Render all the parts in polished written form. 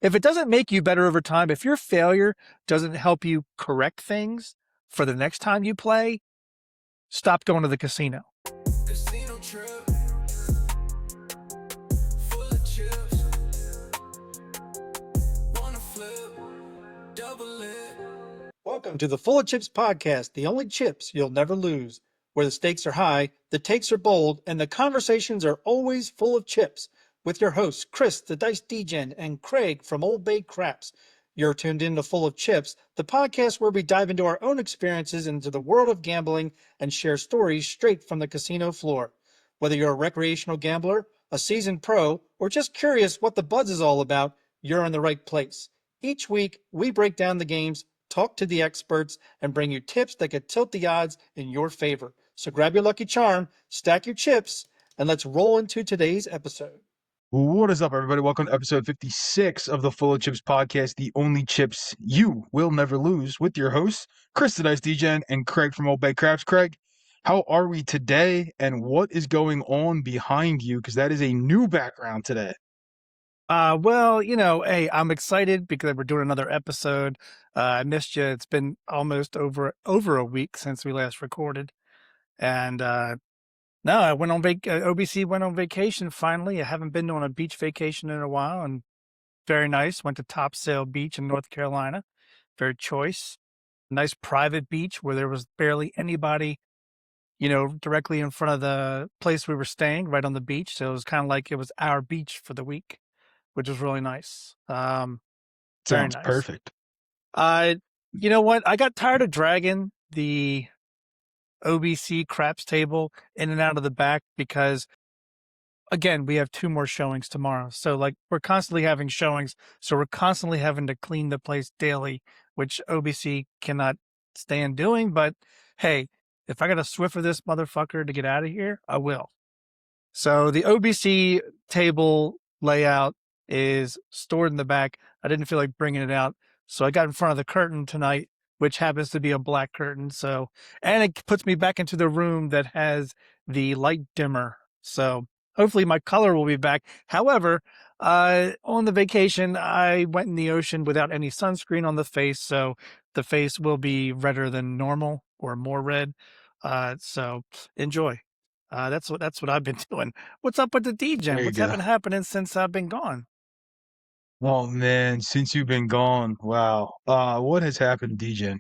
if it doesn't make you better over time, if your failure doesn't help you correct things for the next time you play, stop going to the casino. Casino trip, full of chips. Wanna flip, double it. Welcome to the Full of Chips podcast, the only chips you'll never lose, where the stakes are high, the takes are bold, and the conversations are always full of chips. With your hosts, Chris, the Dice Degen, and Craig from Old Bay Craps. You're tuned in to Full of Chips, the podcast where we dive into our own experiences into the world of gambling and share stories straight from the casino floor. Whether you're a recreational gambler, a seasoned pro, or just curious what the buzz is all about, you're in the right place. Each week, we break down the games, talk to the experts, and bring you tips that could tilt the odds in your favor. So grab your lucky charm, stack your chips, and let's roll into today's episode. What is up, everybody? Welcome to episode 56 of the Full of Chips podcast, the only chips you will never lose, with your hosts, Chris the Dice Degen and Craig from Old Bay Craps. Craig, how are we today, and what is going on behind you? Because that is a new background today. Well, hey, I'm excited because we're doing another episode. I missed you. It's been almost over a week since we last recorded. And no, I went on OBC went on vacation finally. I haven't been on a beach vacation in a while, and very nice. Went to Topsail Beach in North Carolina. Very choice. Nice private beach where there was barely anybody, directly in front of the place we were staying, right on the beach. So it was kind of like it was our beach for the week, which was really nice. Very Sounds nice. perfect. You know what? I got tired of dragging the OBC craps table in and out of the back because, again, we have 2 more showings tomorrow. So, we're constantly having showings. So we're constantly having to clean the place daily, which OBC cannot stand doing. But hey, if I got to Swiffer this motherfucker to get out of here, I will. So the OBC table layout is stored in the back. I didn't feel like bringing it out. So I got in front of the curtain tonight, which happens to be a black curtain. So, and it puts me back into the room that has the light dimmer. So hopefully my color will be back. However, on the vacation, I went in the ocean without any sunscreen on the face. So the face will be redder than normal or more red. So enjoy. That's what I've been doing. What's up with the There DJ? you What's go. been happening since I've been gone? Oh, man, since you've been gone, wow. What has happened, Degen?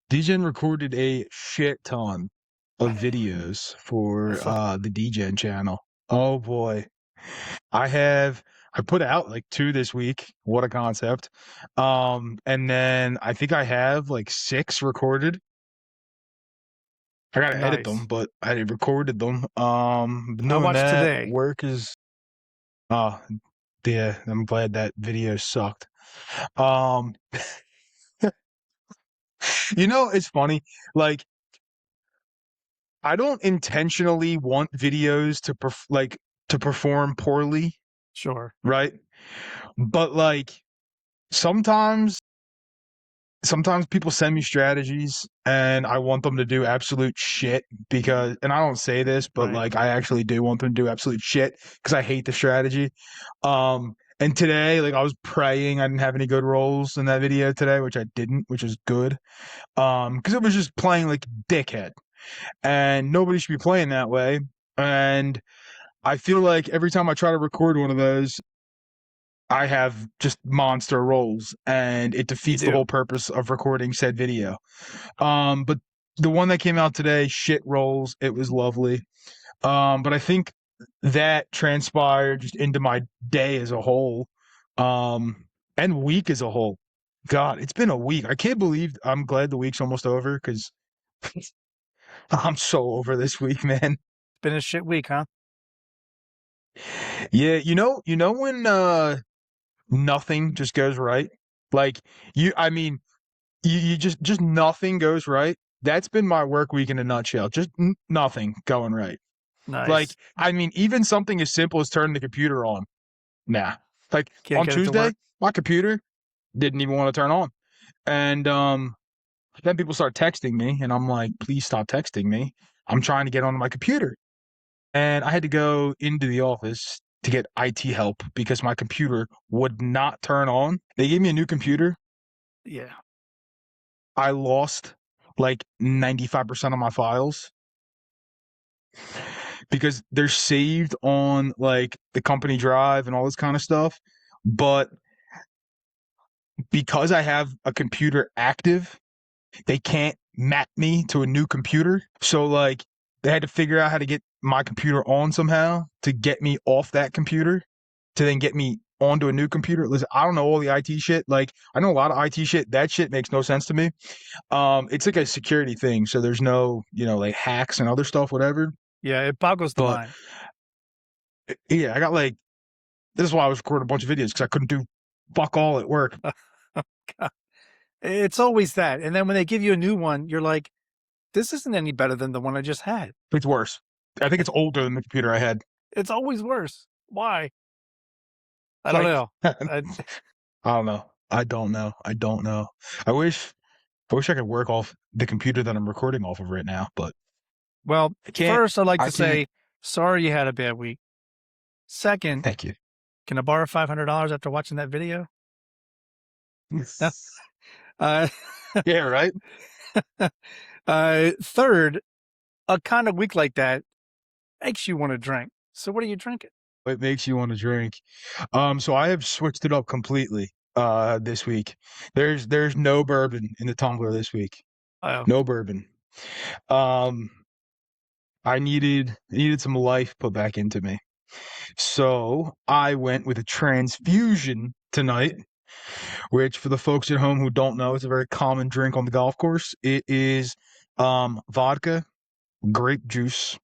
Degen recorded a shit ton of videos for the Degen channel. Oh, boy. I put out like 2 this week. What a concept. And then I think I have like 6 recorded. I gotta edit them, Nice. but I recorded them. I Doing watched that today. work is yeah, I'm glad that video sucked. It's funny. Like, I don't intentionally want videos to perform poorly, Sure. right? But like sometimes people send me strategies and I want them to do absolute shit and I don't say this, but Right. like I actually do want them to do absolute shit because I hate the strategy. And today, like I was praying I didn't have any good rolls in that video today, which I didn't, which is good. Because it was just playing like dickhead. And nobody should be playing that way. And I feel like every time I try to record one of those, I have just monster rolls, and it defeats the whole purpose of recording said video. But the one that came out today, shit rolls, it was lovely. But I think that transpired just into my day as a whole, and week as a whole. God, it's been a week. I can't believe I'm glad the week's almost over because I'm so over this week, man. Been a shit week, huh? Yeah, when nothing just goes right. Like you just nothing goes right. That's been my work week in a nutshell. Just nothing going right. Nice. Like, even something as simple as turning the computer on. Nah. Like Can't on get it to Tuesday, work? my computer didn't even want to turn on. And then people start texting me and I'm like, please stop texting me. I'm trying to get onto my computer. And I had to go into the office to get IT help because my computer would not turn on. They gave me a new computer. Yeah. I lost like 95% of my files because they're saved on like the company drive and all this kind of stuff. But because I have a computer active, they can't map me to a new computer. So like they had to figure out how to get my computer on somehow to get me off that computer to then get me onto a new computer. Listen, I don't know all the IT shit. Like I know a lot of IT shit. That shit makes no sense to me. It's like a security thing. So there's no, like hacks and other stuff, whatever. Yeah, it boggles the But mind. yeah, I got like, this is why I was recording a bunch of videos because I couldn't do fuck all at work. God. It's always that. And then when they give you a new one, you're like, this isn't any better than the one I just had. It's worse. I think it's older than the computer I had. It's always worse. Why? I Like, don't know. I don't know. I don't know. I wish I could work off the computer that I'm recording off of right now, but Well, I can't. first, I'd like I to say, sorry you had a bad week. Second, Thank you. can I borrow $500 after watching that video? No. Yeah, right? Third, a kind of week like that makes you want to drink. So what are you drinking? It makes you want to drink. So I have switched it up completely this week. There's no bourbon in the tumbler this week. Oh, No bourbon. I needed some life put back into me. So I went with a transfusion tonight, which for the folks at home who don't know, it's a very common drink on the golf course. It is vodka, grape juice,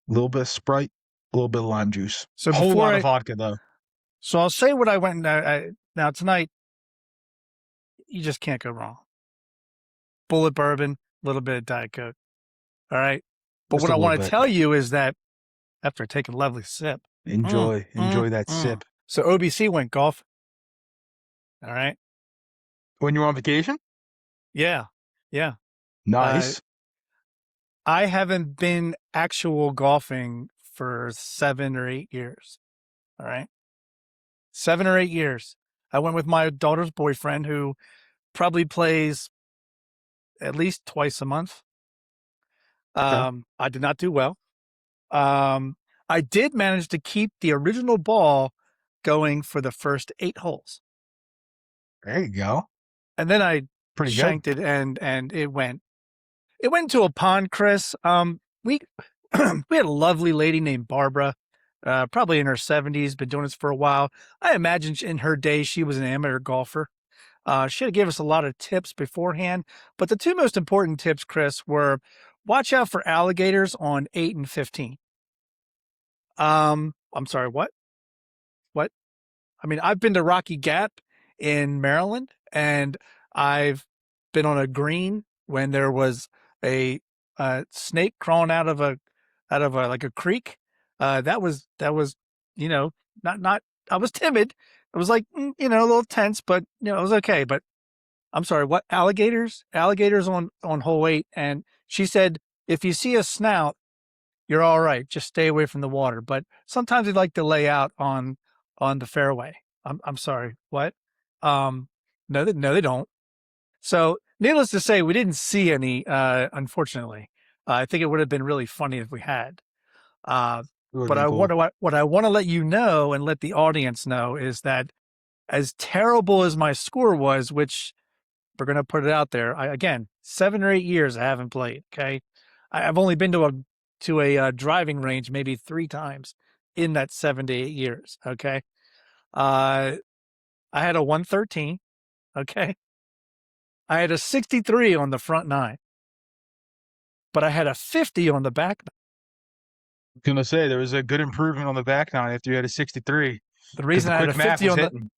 a little bit of Sprite, a little bit of lime juice. so A whole before lot of vodka, though. So I'll say what I went. Now tonight, you just can't go wrong. Bullet bourbon, a little bit of Diet Coke. All right. But Just what a I little want to bit. tell you is that after taking a lovely sip, Enjoy that sip. So OBC went golf. All right. When you're on vacation? Yeah. Yeah. Nice. I haven't been actual golfing for 7 or 8 years. All right. 7 or 8 years. I went with my daughter's boyfriend who probably plays at least twice a month. Okay. I did not do well. I did manage to keep the original ball going for the first 8 holes. There you go. And then I Pretty shanked good. it and it went to a pond, Chris. We we had a lovely lady named Barbara, probably in her 70s, been doing this for a while. I imagine in her day she was an amateur golfer. She had to give us a lot of tips beforehand, but the 2 most important tips, Chris, were watch out for alligators on 8 and 15. I'm sorry, what? What? I mean, I've been to Rocky Gap in Maryland, and I've been on a green when there was a snake crawling out of a like a creek. That was not. I was timid. I was like a little tense, but it was okay. But I'm sorry, what alligators? Alligators on hole 8, and she said if you see a snout, you're all right. Just stay away from the water. But sometimes they like to lay out on the fairway. I'm sorry. What? No, they don't. So needless to say, we didn't see any, unfortunately. I think it would have been really funny if we had. It would But have been cool. what I want to let you know and let the audience know is that as terrible as my score was, which we're going to put it out there, again, 7 or 8 years I haven't played. Okay. I've only been to a driving range maybe 3 times in that 7 to 8 years. Okay. I had a 113. Okay. I had a 63 on the front 9, but I had a 50 on the back. I was gonna say there was a good improvement on the back 9 after you had a 63 The because reason the I had a quick math 50 was on the, hitting.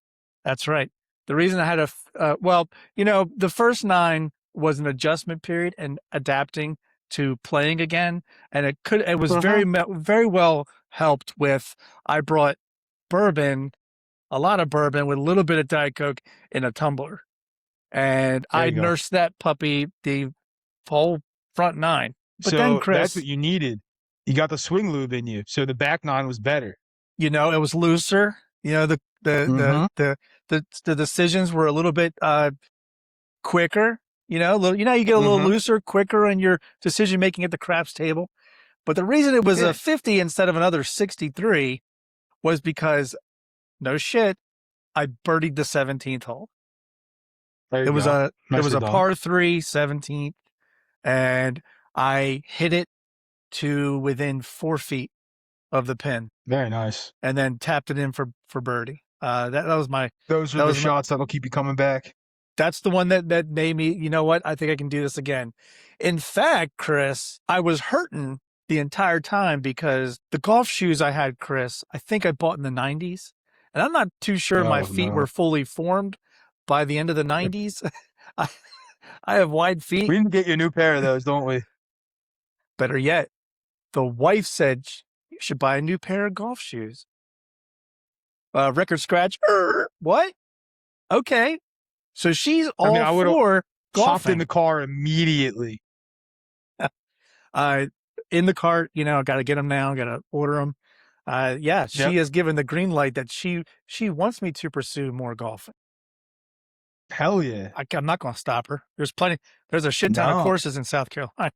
that's right. The reason I had the first 9 was an adjustment period and adapting to playing again. And it was very well helped with, I brought bourbon, a lot of bourbon with a little bit of Diet Coke in a tumbler. And There I you go. nursed that puppy the whole front 9. But then, So that's Chris, what you needed. You got the swing lube in you, so the back 9 was better. It was looser. Mm-hmm. The decisions were a little bit quicker. You get a little Mm-hmm. looser, quicker in your decision making at the craps table. But the reason it was Yeah. a 50 instead of another 63 was because, no shit, I birdied the 17th hole. There It you was go. a it was Nicely a done. par 3 17th, and I hit it to within 4 feet of the pin, Very nice. and then tapped it in for birdie. That was my Those are that the was my shots that'll keep you coming back. that's the one that made me. You know what? I think I can do this again. In fact, Chris, I was hurting the entire time because the golf shoes I had, Chris, I think I bought in the 90s, and I'm not too sure my Oh feet were no. fully formed by the end of the 90s. I, I have wide feet. We need to get you a new pair of those, don't we? Better yet, the wife said you should buy a new pair of golf shoes. Record scratch. What? Okay. So she's I mean, all I would have for hopped in the golfing. car immediately. Uh, in the cart, got to get them now. Got to order them. Yeah, she Yep. has given the green light that she wants me to pursue more golfing. Hell yeah. I'm not going to stop her. There's a shit ton of No. courses in South Carolina.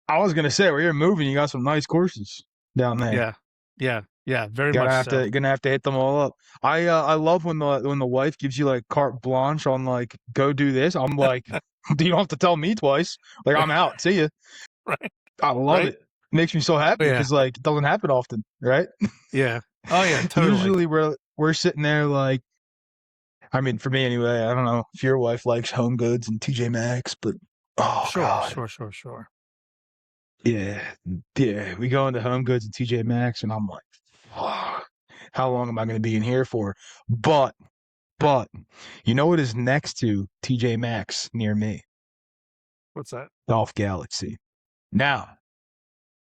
I was gonna say where you're moving, you got some nice courses down there. Yeah, very much so. Gonna have to hit them all up. I love when the wife gives you like carte blanche on like go do this. I'm like, you don't have to tell me twice. Like I'm out. See ya. Right. I love Right. it. Makes me so happy Yeah. because like it doesn't happen often, right? Yeah. Oh yeah, totally. Usually we're sitting there like, I mean, for me anyway. I don't know if your wife likes Home Goods and TJ Maxx, but oh god, Sure. yeah, we go into Home Goods and TJ Maxx, and I'm like, fuck, how long am I going to be in here for? But you know what is next to TJ Maxx near me? What's that? Golf Galaxy. Now,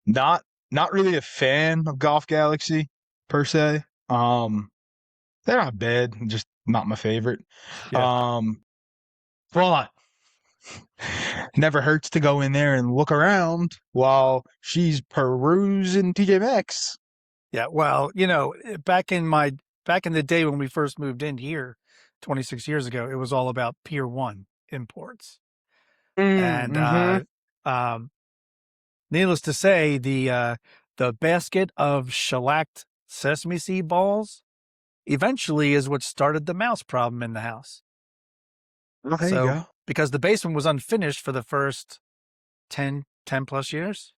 not really a fan of Golf Galaxy per se. They're not bad, just not my favorite. Yeah. But never hurts to go in there and look around while she's perusing TJ Maxx. Yeah. Well, back in the day when we first moved in here 26 years ago, it was all about Pier 1 imports. And Mm-hmm. um needless to say, the basket of shellacked sesame seed balls eventually is what started the mouse problem in the house. Well, there you So, go. because the basement was unfinished for the first 10 plus years.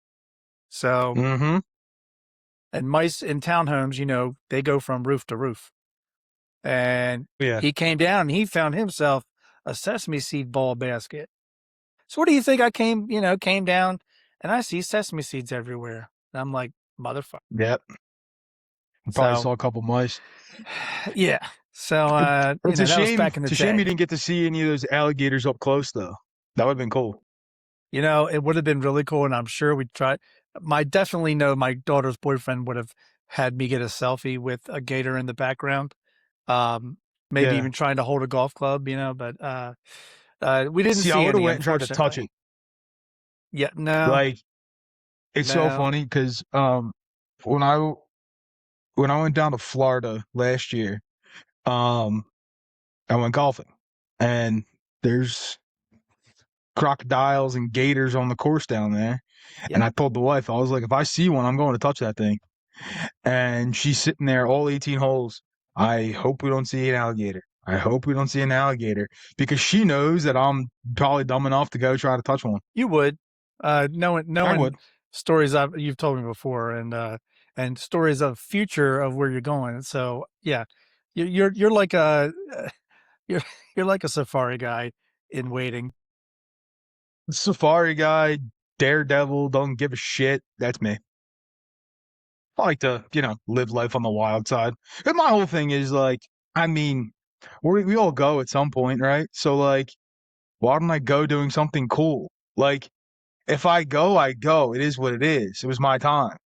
So, Mm-hmm. and mice in townhomes, they go from roof to roof. And Yeah. he came down and he found himself a sesame seed ball basket. So what do you think? I came down and I see sesame seeds everywhere. And I'm like, motherfucker. Yep. Probably So, saw a couple mice. yeah. So, It's a that was shame. back in the It's a shame you day. didn't get to see any of those alligators up close, though. That would have been cool. It would have been really cool. And I'm sure we'd try. Definitely know my daughter's boyfriend would have had me get a selfie with a gator in the background. Maybe Yeah. even trying to hold a golf club, but we didn't See, I see would have any, went and tried to touch unfortunately. it. Yeah, no, Like, it's so no. funny because when I went down to Florida last year, um, I went golfing, and there's crocodiles and gators on the course down there. And Yeah. I told the wife, I was like, if I see one, I'm going to touch that thing. And she's sitting there all 18 holes. I hope we don't see an alligator. I hope we don't see an alligator because she knows that I'm probably dumb enough to go try to touch one. You would, I knowing would. stories you've told me before, and stories of future of where you're going. So yeah, you're like a you're you're like a safari guy in waiting. Safari guy, daredevil, don't give a shit. That's me. I like to, live life on the wild side. And my whole thing is like, I mean, we all go at some point, right? So like, why don't I go doing something cool? Like, if I go, I go. It is what it is. It was my time.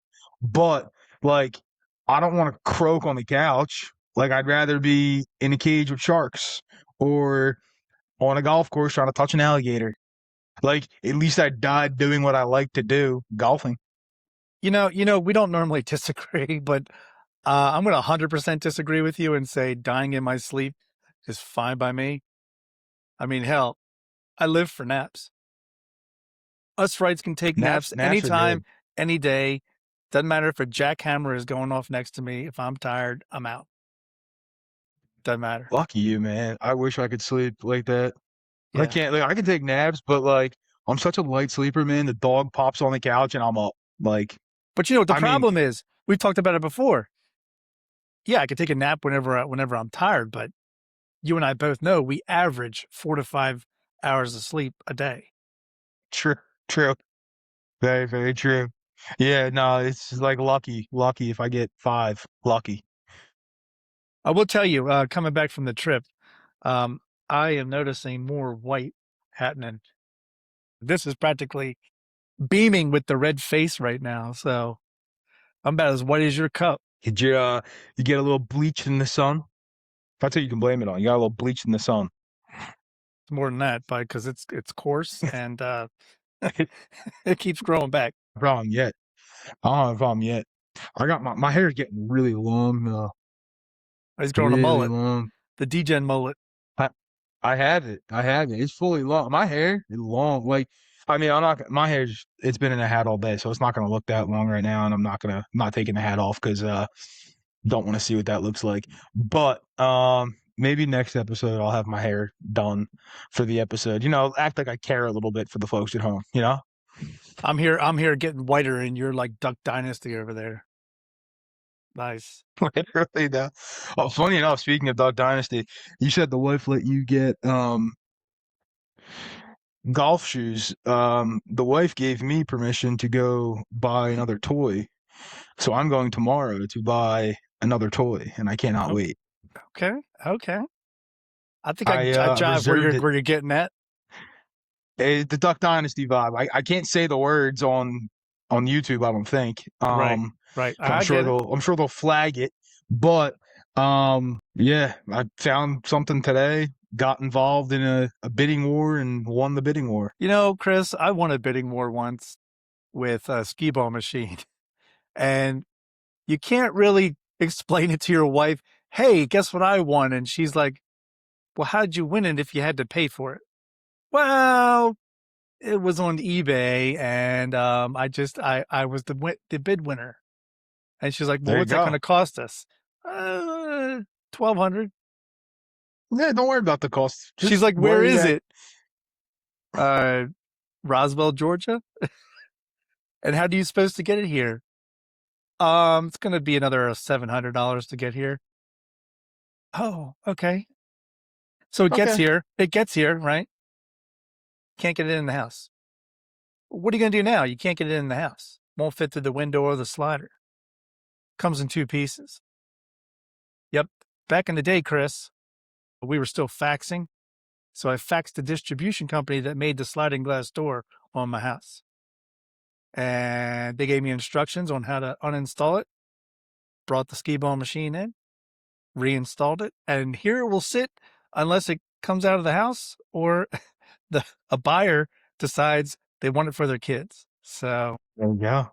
But like, I don't want to croak on the couch. Like, I'd rather be in a cage with sharks or on a golf course trying to touch an alligator. Like, at least I died doing what I like to do, golfing. We don't normally disagree, but I'm going to 100% disagree with you and say dying in my sleep is fine by me. I mean, hell, I live for naps. Us rights can take naps Naps are anytime, good. any day. Doesn't matter if a jackhammer is going off next to me. If I'm tired, I'm out. Doesn't matter. Lucky you, man. I wish I could sleep like that. I Yeah. can't. Like, I can take naps, but like I'm such a light sleeper, man. The dog pops on the couch and I'm up. Like, But you know what the I mean, problem is? We've talked about it before. Yeah, I can take a nap whenever I'm tired, but you and I both know we average 4 to 5 hours of sleep a day. true, true, very, very true. Yeah, no, it's just like lucky if I get 5, lucky. I will tell you, coming back from the trip, I am noticing more white happening. This is practically beaming with the red face right now. So I'm about as white as your cup. Did you get a little bleach in the sun? That's what you can blame it on. You got a little bleach in the sun. It's more than that, but because it's coarse and it keeps growing back. Problem yet? I don't have a problem yet. I got my hair is getting really long, He's growing a really mullet, long. the DGen mullet. I I have it. I have it. It's fully long. My hair is long. Like, I mean, I'm not. My hair's it's been in a hat all day, so it's not gonna look that long right now, and I'm not taking the hat off because don't want to see what that looks like. But maybe next episode I'll have my hair done for the episode. You know, act like I care a little bit for the folks at home. You know. I'm here getting whiter, and you're like Duck Dynasty over there. Nice. Literally, though. Oh, funny enough, speaking of Duck Dynasty, you said the wife let you get golf shoes. The wife gave me permission to go buy another toy. So I'm going tomorrow to buy another toy, and I cannot Oh, wait. okay. Okay. I think I I jive reserved it. where you're getting at. The Duck Dynasty vibe. I can't say the words on YouTube, I don't think. Right. Right. So I get it. I'm sure they'll flag it. But yeah, I found something today, got involved in a bidding war and won the bidding war. You know, Chris, I won a bidding war once with a skee ball machine, and you can't really explain it to your wife. Hey, guess what I won? And she's like, well, how'd you win it if you had to pay for it? Well, it was on eBay, and I was the bid winner. And she's like, well, There you what's that going go. to cost us? 1,200. Yeah, don't worry about the cost. She's Just like, where worry is that it? Roswell, Georgia. And how do you supposed to get it here? It's going to be another $700 to get here. Oh, okay. So it gets okay. here. It gets here, right? Can't get it in the house. What are you going to do now? You can't get it in the house. Won't fit through the window or the slider. Comes in 2 pieces. Yep. Back in the day, Chris, we were still faxing. So I faxed the distribution company that made the sliding glass door on my house. And they gave me instructions on how to uninstall it. Brought the skee ball machine in, reinstalled it, and here it will sit unless it comes out of the house or a buyer decides they want it for their kids. So There you go.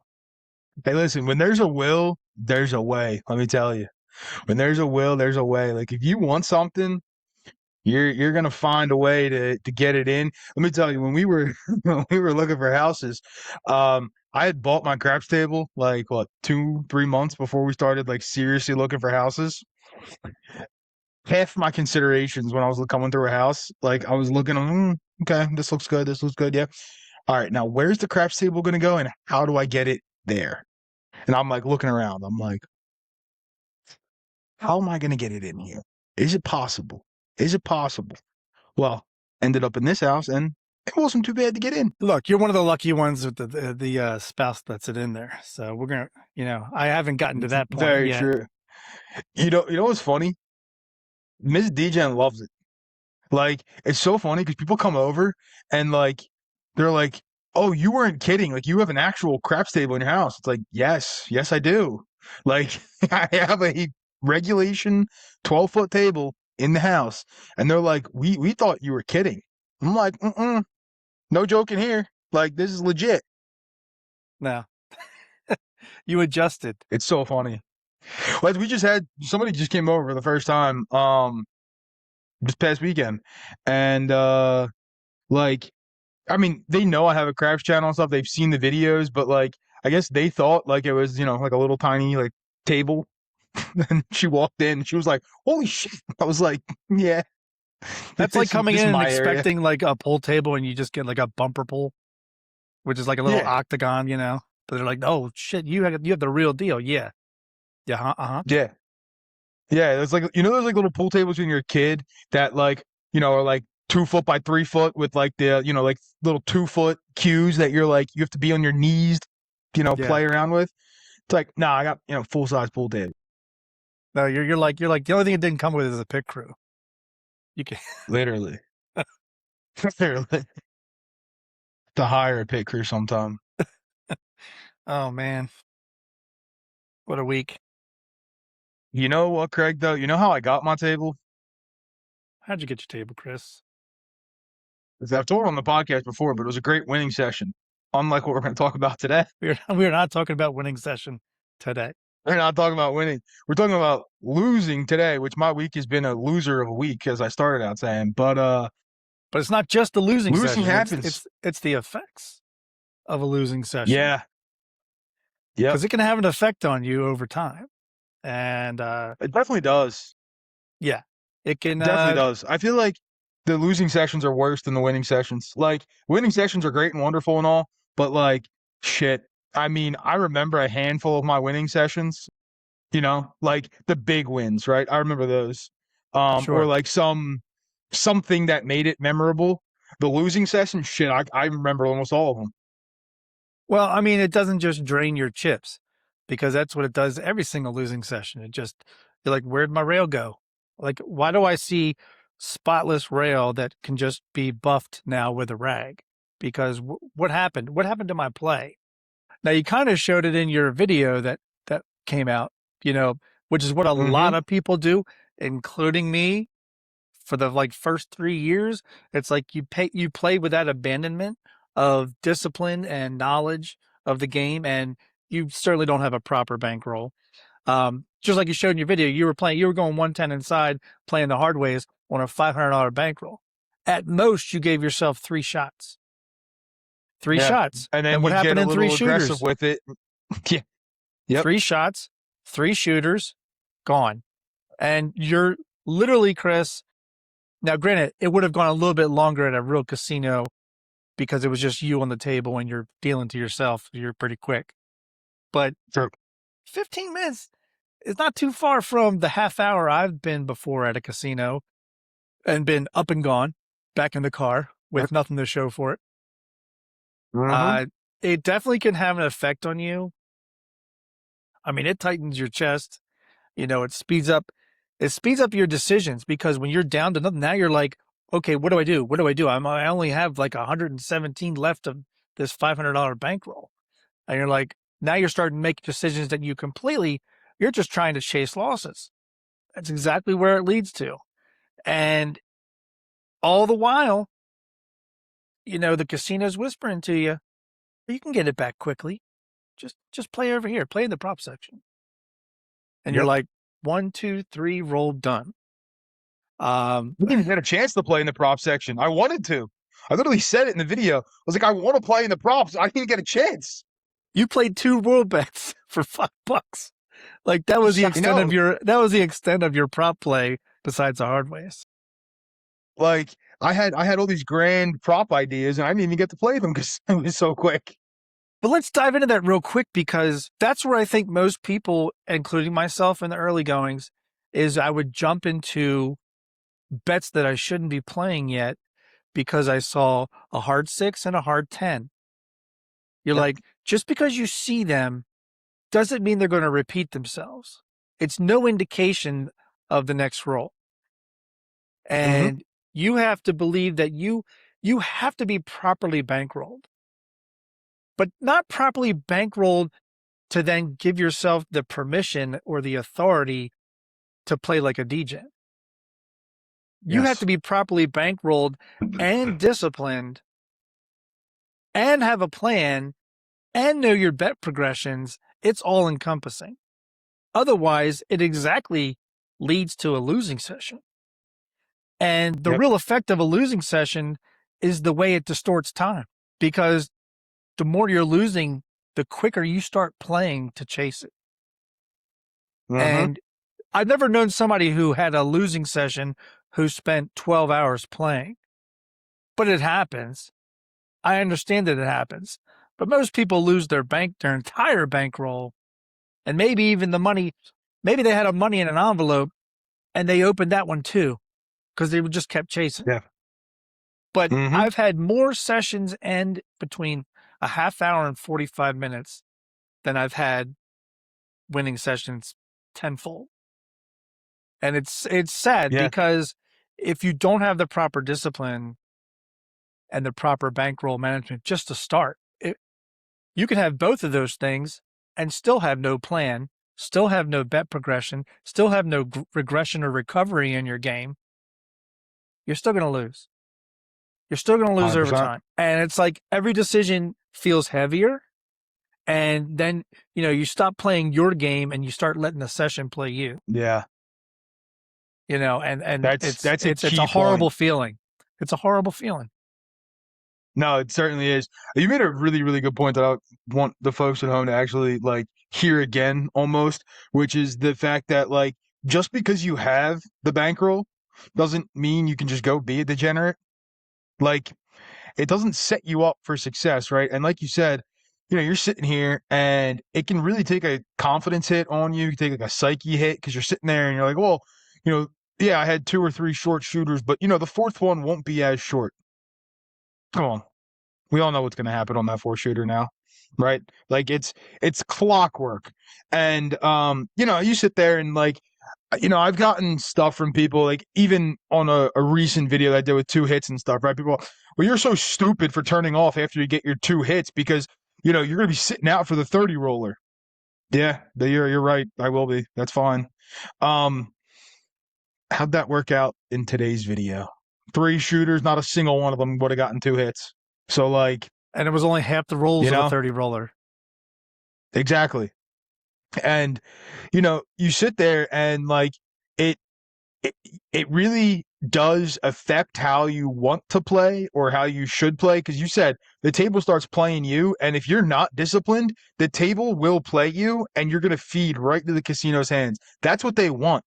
Hey, listen, when there's a will, there's a way. Let me tell you. When there's a will, there's a way. Like if you want something, you're gonna find a way to get it in. Let me tell you, when we were when we were looking for houses, I had bought my craps table like what 2-3 months before we started like seriously looking for houses. Half my considerations when I was coming through a house, like I was looking, okay, this looks good, yeah. All right, now where's the craps table gonna go, and how do I get it there? And I'm like looking around. I'm like, how am I gonna get it in here? Is it possible? Is it possible? Well, ended up in this house, and it wasn't too bad to get in. look, you're one of the lucky ones with the spouse that's in there. So we're gonna, I haven't gotten to that point Very yet. true. You know what's funny? Ms. DJN loves it. Like, it's so funny because people come over and like they're like, "Oh, you weren't kidding! Like, you have an actual craps table in your house." It's like, yes, I do. Like, I have a regulation 12-foot table in the house, and they're like, "We thought you were kidding." I'm like, no joking here. Like, this is legit. No, you adjusted. It's so funny. Well, we just had somebody just came over for the first time this past weekend, and like I mean they know I have a craps channel and stuff. They've seen the videos, but like I guess they thought like it was like a little tiny like table. And she walked in and she was like, "Holy shit!" I was like, "Yeah, That's like coming this in is and my area." expecting like a pool table and you just get like a bumper pool, which is like a little Yeah, octagon, But they're like, "Oh shit, you have the real deal." Yeah. Yeah, uh-huh. yeah. Yeah, there's like there's like little pool tables when you're a kid that like are like 2 foot by 3 foot with like the like little 2 foot cues that you're like you have to be on your knees, Yeah. play around with. It's like nah, I got full size pool table. No, you're like the only thing it didn't come with is a pit crew. You can Literally, literally to hire a pit crew sometime. Oh man. What a week. You know what, Craig? Though you know how I got my table? How'd you get your table, Chris? I've told on the podcast before, but it was a great winning session. Unlike what we're going to talk about today. We're not talking about winning session today. We're not talking about winning. We're talking about losing today, which my week has been a loser of a week, as I started out saying. But it's not just the losing losing session. happens. It's the effects of a losing session. Yeah. Yeah. Because it can have an effect on you over time. And It definitely does. yeah. It can It definitely does. I feel like the losing sessions are worse than the winning sessions. Like winning sessions are great and wonderful and all, but like shit. I mean, I remember a handful of my winning sessions, like the big wins, right? I remember those. Or sure. like something that made it memorable. The losing session, shit, I remember almost all of them. Well, I mean, it doesn't just drain your chips because that's what it does every single losing session. You're like, where'd my rail go? Like, why do I see spotless rail that can just be buffed now with a rag? Because what happened? What happened to my play? Now, you kind of showed it in your video that came out, which is what a lot of people do, including me. For the like first 3 years, it's like you play with that abandonment of discipline and knowledge of the game, and you certainly don't have a proper bankroll. Just like you showed in your video, you were going 110 inside, playing the hard ways on a $500 bankroll. At most, you gave yourself 3 shots. Three Yeah. shots. And then what you get happened a in 3 little aggressive shooters? with it. Yeah. Yep. 3 shots, 3 shooters, gone. And you're literally, Chris. Now, granted, it would have gone a little bit longer at a real casino because it was just you on the table and you're dealing to yourself. You're pretty quick. But True. 15 minutes is not too far from the half hour I've been before at a casino and been up and gone, back in the car with nothing to show for it. It definitely can have an effect on you. I mean, it tightens your chest. It speeds up your decisions because when you're down to nothing, now you're like, okay, what do I do? What do I do? I only have like 117 left of this $500 bankroll. And you're like, now you're starting to make decisions that you're just trying to chase losses. That's exactly where it leads to. And all the while, the casino's whispering to you, you can get it back quickly. Just play over here, play in the prop section. And you're like, 1, 2, 3, roll, done. I didn't even get a chance to play in the prop section. I wanted to. I literally said it in the video. I was like, I want to play in the props. I didn't get a chance. You played 2 world bets for $5. Like that was the extent of your prop play besides the hard ways. Like I had all these grand prop ideas and I didn't even get to play them because it was so quick. But let's dive into that real quick because that's where I think most people, including myself in the early goings, is I would jump into bets that I shouldn't be playing yet because I saw a hard 6 and a hard 10. You're like, just because you see them doesn't mean they're going to repeat themselves. It's no indication of the next roll. And you have to believe that you have to be properly bankrolled. But not properly bankrolled to then give yourself the permission or the authority to play like a DJ. You have to be properly bankrolled and disciplined and have a plan and know your bet progressions. It's all encompassing. Otherwise, it exactly leads to a losing session. And the real effect of a losing session is the way it distorts time, because the more you're losing, the quicker you start playing to chase it. And I've never known somebody who had a losing session who spent 12 hours playing, but it happens. I understand that it happens, but most people lose their entire bankroll, and maybe even the money. Maybe they had a money in an envelope and they opened that one too, because they just kept chasing. Yeah. But I've had more sessions end between a half hour and 45 minutes than I've had winning sessions tenfold. And it's sad because if you don't have the proper discipline and the proper bankroll management just to start, you can have both of those things and still have no plan, still have no bet progression, still have no regression or recovery in your game. You're still going to lose. You're still going to lose 100%. over time. And it's like every decision feels heavier. And then, you stop playing your game and you start letting the session play you. Yeah. And That's it's a horrible feeling. It's a horrible feeling. No, it certainly is. You made a really, really good point that I want the folks at home to actually hear again almost, which is the fact that just because you have the bankroll doesn't mean you can just go be a degenerate. It doesn't set you up for success, right? And like you said, you're sitting here and it can really take a confidence hit on you. You can take a psyche hit because you're sitting there and you're like, well, yeah, I had 2 or 3 short shooters, but the fourth one won't be as short. Come on. We all know what's going to happen on that 4 shooter now, right? It's clockwork. And, you sit there and I've gotten stuff from people, even on a recent video that I did with 2 hits and stuff, right? People, well, you're so stupid for turning off after you get your 2 hits because, you're going to be sitting out for the 30 roller. Yeah, you're right. I will be. That's fine. How'd that work out in today's video? 3 shooters, not a single one of them would have gotten 2 hits. So and it was only half the rolls of a 30 roller. Exactly. And you sit there and it really does affect how you want to play or how you should play, because you said the table starts playing you, and if you're not disciplined, the table will play you and you're going to feed right to the casino's hands. That's what they want,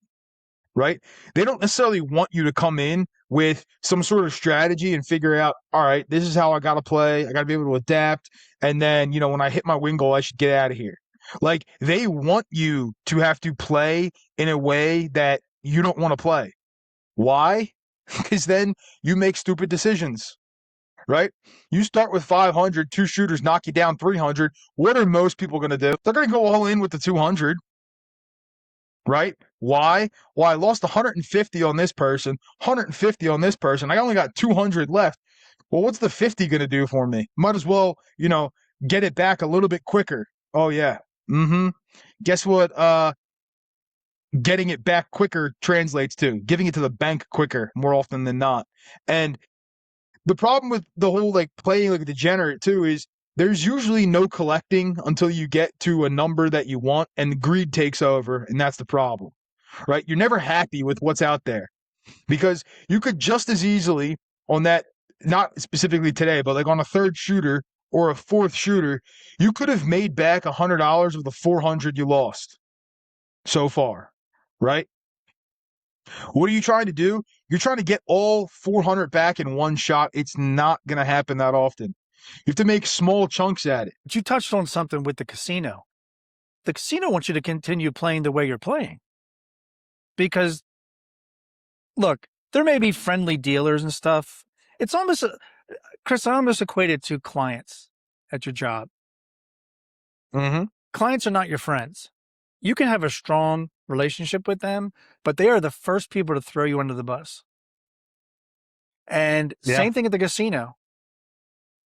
right? They don't necessarily want you to come in with some sort of strategy and figure out, all right, this is how I got to play. I got to be able to adapt. And then, when I hit my win goal, I should get out of here. They want you to have to play in a way that you don't want to play. Why? Because then you make stupid decisions, right? You start with 500, 2 shooters knock you down 300. What are most people going to do? They're going to go all in with the 200. Right? Why? Well, I lost 150 on this person, 150 on this person. I only got 200 left. Well, what's the 50 going to do for me? Might as well, get it back a little bit quicker. Oh, yeah. Guess what getting it back quicker translates to? Giving it to the bank quicker more often than not. And the problem with the whole playing like a degenerate too is there's usually no collecting until you get to a number that you want, and greed takes over, and that's the problem, right? You're never happy with what's out there because you could just as easily on that, not specifically today, but on a 3rd shooter or a 4th shooter, you could have made back $100 of the 400 you lost so far, right? What are you trying to do? You're trying to get all 400 back in one shot. It's not going to happen that often. You have to make small chunks at it. But you touched on something with the casino. The casino wants you to continue playing the way you're playing. Because, look, there may be friendly dealers and stuff. It's almost, Chris, I almost equate it to clients at your job. Clients are not your friends. You can have a strong relationship with them, but they are the first people to throw you under the bus. And same thing at the casino.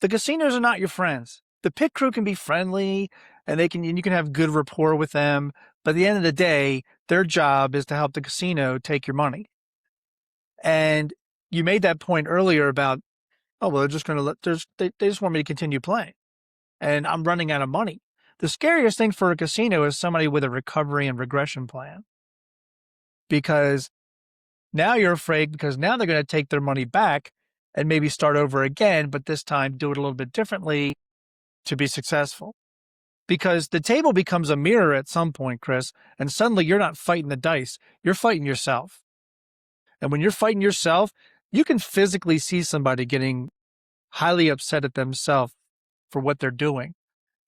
The casinos are not your friends. The pit crew can be friendly and you can have good rapport with them. But at the end of the day, their job is to help the casino take your money. And you made that point earlier about, oh, well, they're just going to they just want me to continue playing and I'm running out of money. The scariest thing for a casino is somebody with a recovery and regression plan, because now you're afraid, because now they're going to take their money back and maybe start over again, but this time do it a little bit differently to be successful. Because the table becomes a mirror at some point, Chris, and suddenly you're not fighting the dice, you're fighting yourself. And when you're fighting yourself, you can physically see somebody getting highly upset at themselves for what they're doing,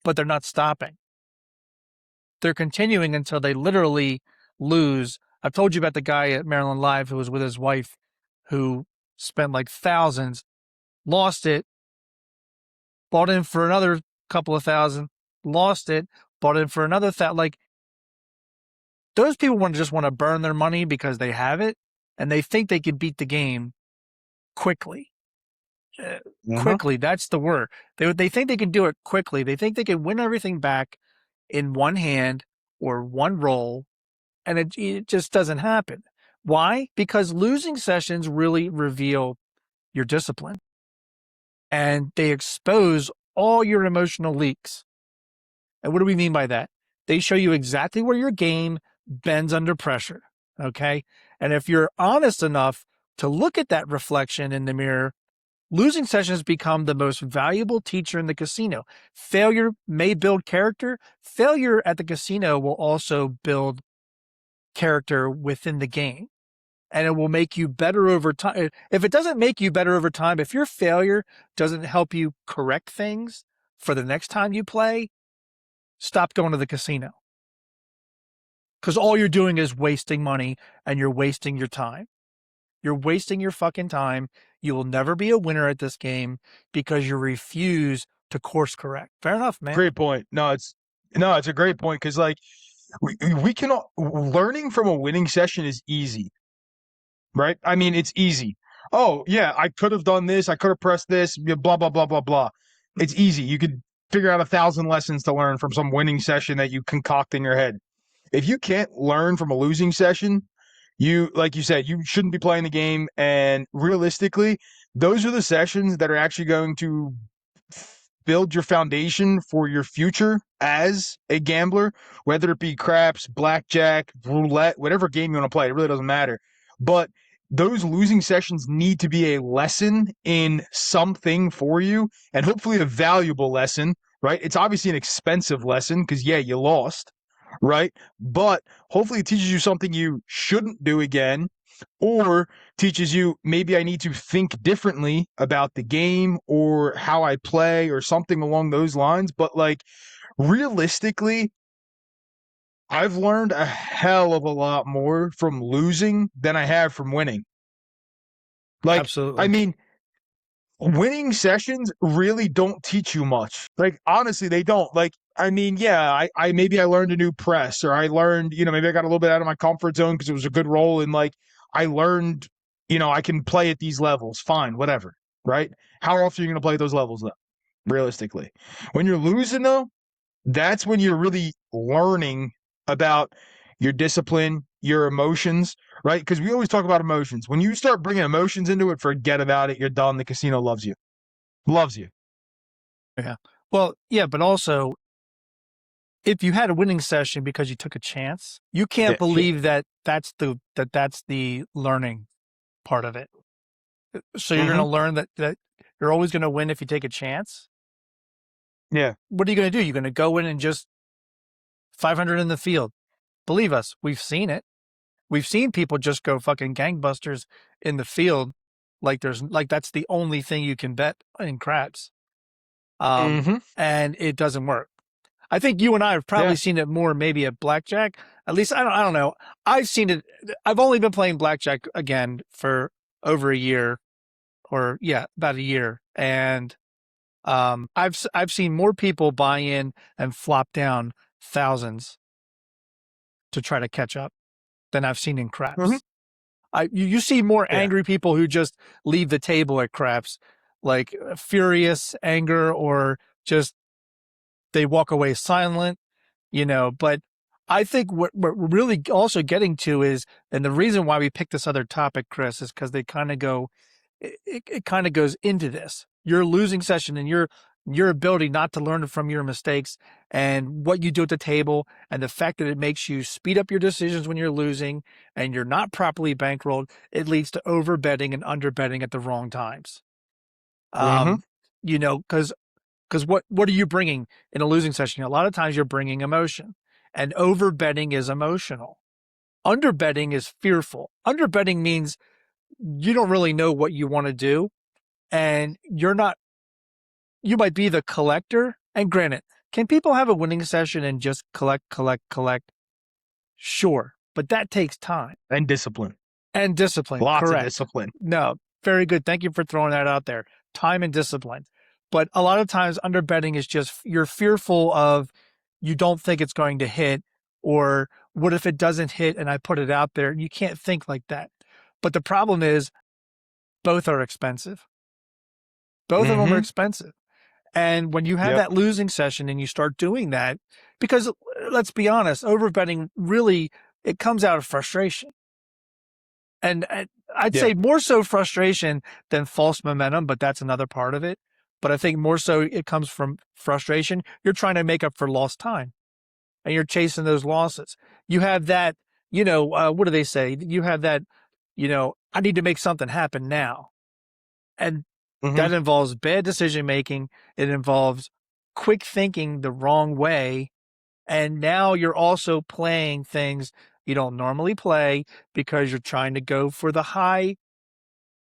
but they're not stopping. They're continuing until they literally lose. I've told you about the guy at Maryland Live who was with his wife, who spent like thousands, lost it, bought in for another couple of thousand, lost it, bought in for another thousand. Like, those people just want to burn their money because they have it, and they think they can beat the game quickly. Quickly, that's the word. They think they can do it quickly. They think they can win everything back in one hand or one roll, and it just doesn't happen. Why? Because losing sessions really reveal your discipline, and they expose all your emotional leaks. And what do we mean by that? They show you exactly where your game bends under pressure, okay? And if you're honest enough to look at that reflection in the mirror, losing sessions become the most valuable teacher in the casino. Failure may build character. Failure at the casino will also build character within the game, and it will make you better over time. If it doesn't make you better over time, if your failure doesn't help you correct things for the next time you play, stop going to the casino. Because all you're doing is wasting money, and you're wasting your time. You're wasting your fucking time. You will never be a winner at this game because you refuse to course correct. Fair enough, man. Great point. No, it's a great point, because like we can learning from a winning session is easy, right? I mean, it's easy. Oh yeah, I could have done this. I could have pressed this. Blah blah blah blah blah. It's easy. You could figure out 1,000 lessons to learn from some winning session that you concoct in your head. If you can't learn from a losing session, like you said, you shouldn't be playing the game. And realistically, those are the sessions that are actually going to build your foundation for your future as a gambler, whether it be craps, blackjack, roulette, whatever game you want to play. It really doesn't matter. But those losing sessions need to be a lesson in something for you, and hopefully a valuable lesson, right? It's obviously an expensive lesson because, yeah, you lost, right? But hopefully it teaches you something you shouldn't do again, or teaches you maybe I need to think differently about the game or how I play or something along those lines. But like, realistically, I've learned a hell of a lot more from losing than I have from winning. Like, Absolutely. I mean, winning sessions really don't teach you much. Like, honestly, they don't. Like, I mean, yeah, I maybe I learned a new press, or I learned, maybe I got a little bit out of my comfort zone because it was a good roll, and like I learned, I can play at these levels. Fine, whatever, right? How often are you going to play at those levels though? Realistically, when you're losing though, that's when you're really learning about your discipline, your emotions, right? Because we always talk about emotions. When you start bringing emotions into it, forget about it. You're done. The casino loves you. Loves you. Yeah. Well, yeah, but also, if you had a winning session because you took a chance, you can't believe that that's the learning part of it. So you're going to learn that you're always going to win if you take a chance. Yeah. What are you going to do? You're going to go in and just 500 in the field. Believe us, we've seen it. We've seen people just go fucking gangbusters in the field, like that's the only thing you can bet in craps. And it doesn't work. I think you and I have probably seen it more maybe at blackjack. At least I don't know. I've seen it. I've only been playing blackjack again for over a year, or about a year. And I've seen more people buy in and flop down thousands to try to catch up than I've seen in craps. You see more angry people who just leave the table at craps, like furious anger, or just they walk away silent, but I think what we're really also getting to is, and the reason why we picked this other topic, Chris, is because they kind of it kind of goes into this. Your losing session and your ability not to learn from your mistakes and what you do at the table, and the fact that it makes you speed up your decisions when you're losing and you're not properly bankrolled, it leads to overbetting and underbetting at the wrong times. Mm-hmm. Because what are you bringing in a losing session? A lot of times you're bringing emotion, and overbetting is emotional. Underbetting is fearful. Underbetting means you don't really know what you want to do, and you might be the collector. And granted, can people have a winning session and just collect, collect, collect? Sure, but that takes time And discipline. and discipline. Lots of Correct. discipline. No, very good. Thank you for throwing that out there. Time and discipline. But a lot of times underbetting is just you're fearful of, you don't think it's going to hit, or what if it doesn't hit and I put it out there? You can't think like that. But the problem is both are expensive. Both of them are Mm-hmm. expensive. And when you have Yep. that losing session and you start doing that, because let's be honest, overbetting really, it comes out of frustration. And I'd Yeah. say more so frustration than false momentum, but that's another part of it. But I think more so it comes from frustration. You're trying to make up for lost time and you're chasing those losses. You have that, what do they say? You have that, I need to make something happen now. And Mm-hmm. that involves bad decision making. It involves quick thinking the wrong way. And now you're also playing things you don't normally play because you're trying to go for the high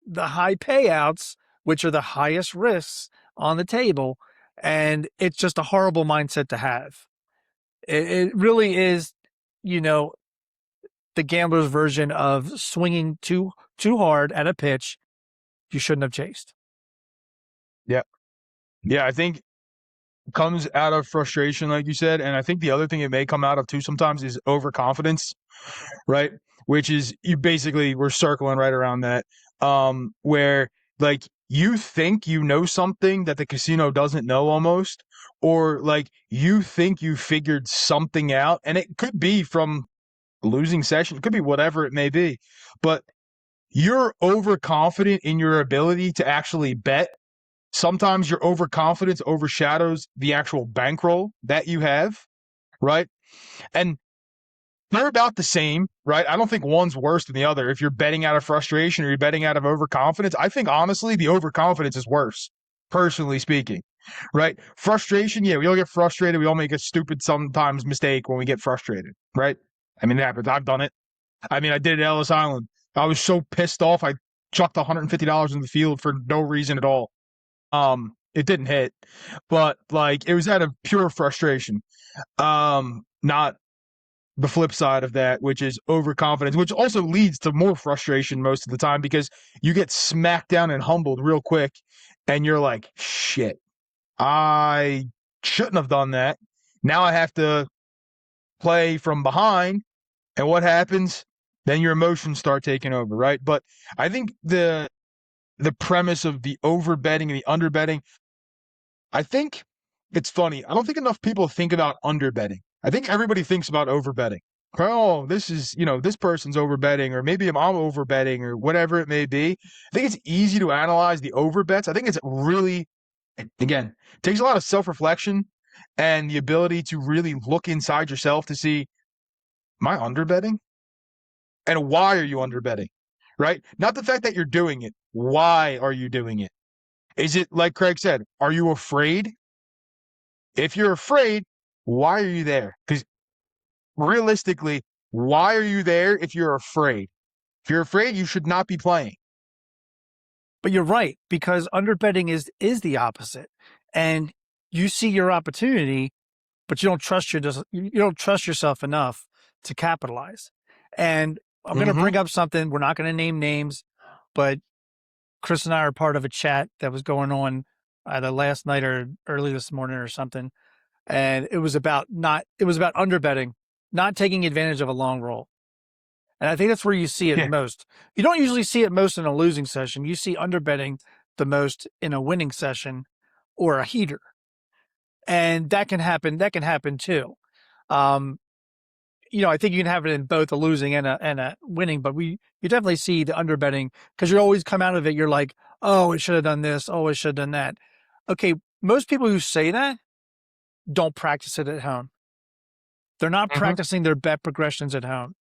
payouts, which are the highest risks on the table. And it's just a horrible mindset to have. It really is, the gambler's version of swinging too hard at a pitch you shouldn't have chased. Yeah. Yeah, I think it comes out of frustration, like you said. And I think the other thing it may come out of too sometimes is overconfidence, right? Which is we're circling right around that. Where like you think you know something that the casino doesn't know almost, or like you think you figured something out, and it could be from a losing session, it could be whatever it may be, but you're overconfident in your ability to actually bet. Sometimes your overconfidence overshadows the actual bankroll that you have, right? And they're about the same, right? I don't think one's worse than the other. If you're betting out of frustration or you're betting out of overconfidence, I think honestly the overconfidence is worse, personally speaking, right? Frustration, yeah, we all get frustrated. We all make a stupid sometimes mistake when we get frustrated, right? I mean, it happens. I've done it. I mean, I did it at Ellis Island. I was so pissed off. I chucked $150 in the field for no reason at all. It didn't hit, but like it was out of pure frustration. Not the flip side of that, which is overconfidence, which also leads to more frustration most of the time because you get smacked down and humbled real quick, and you're like, shit, I shouldn't have done that. Now I have to play from behind, and what happens? Then your emotions start taking over, right? But I think the premise of the overbetting and the underbetting, I think it's funny. I don't think enough people think about underbetting. I think everybody thinks about overbetting. Oh, this is, this person's overbetting, or maybe I'm overbetting, or whatever it may be. I think it's easy to analyze the overbets. I think it's really, again, it takes a lot of self-reflection and the ability to really look inside yourself to see, am I underbetting? And why are you underbetting? Right? Not the fact that you're doing it. Why are you doing it? Is it, like Craig said, are you afraid? If you're afraid, why are you there? Because realistically, why are you there if you're afraid? If you're afraid, you should not be playing. But you're right, because underbetting is the opposite. And you see your opportunity, but you don't trust yourself enough to capitalize. And I'm going to bring up something. We're not going to name names, but Chris and I are part of a chat that was going on either last night or early this morning or something. And it was about underbetting, not taking advantage of a long roll. And I think that's where you see it most. You don't usually see it most in a losing session. You see underbetting the most in a winning session or a heater. And that can happen. That can happen too. I think you can have it in both a losing and a winning, but you definitely see the underbetting because you always come out of it. You're like, oh, it should have done this. Oh, it should have done that. Okay. Most people who say that don't practice it at home. They're not practicing their bet progressions at home.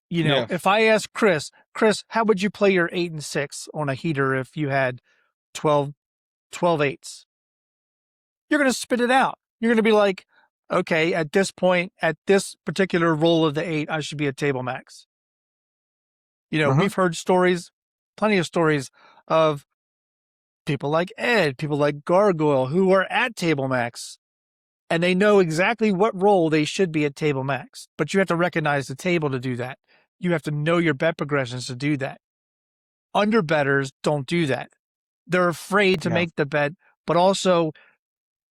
You know, if I ask Chris, how would you play your 8 and 6 on a heater if you had 12 eights? You're going to spit it out. You're going to be like, okay, at this point, at this particular roll of the 8, I should be at table max. You know, we've heard stories, plenty of stories of people like Ed, people like Gargoyle, who are at table max, and they know exactly what roll they should be at table max. But you have to recognize the table to do that. You have to know your bet progressions to do that. Underbetters don't do that. They're afraid to make the bet, but also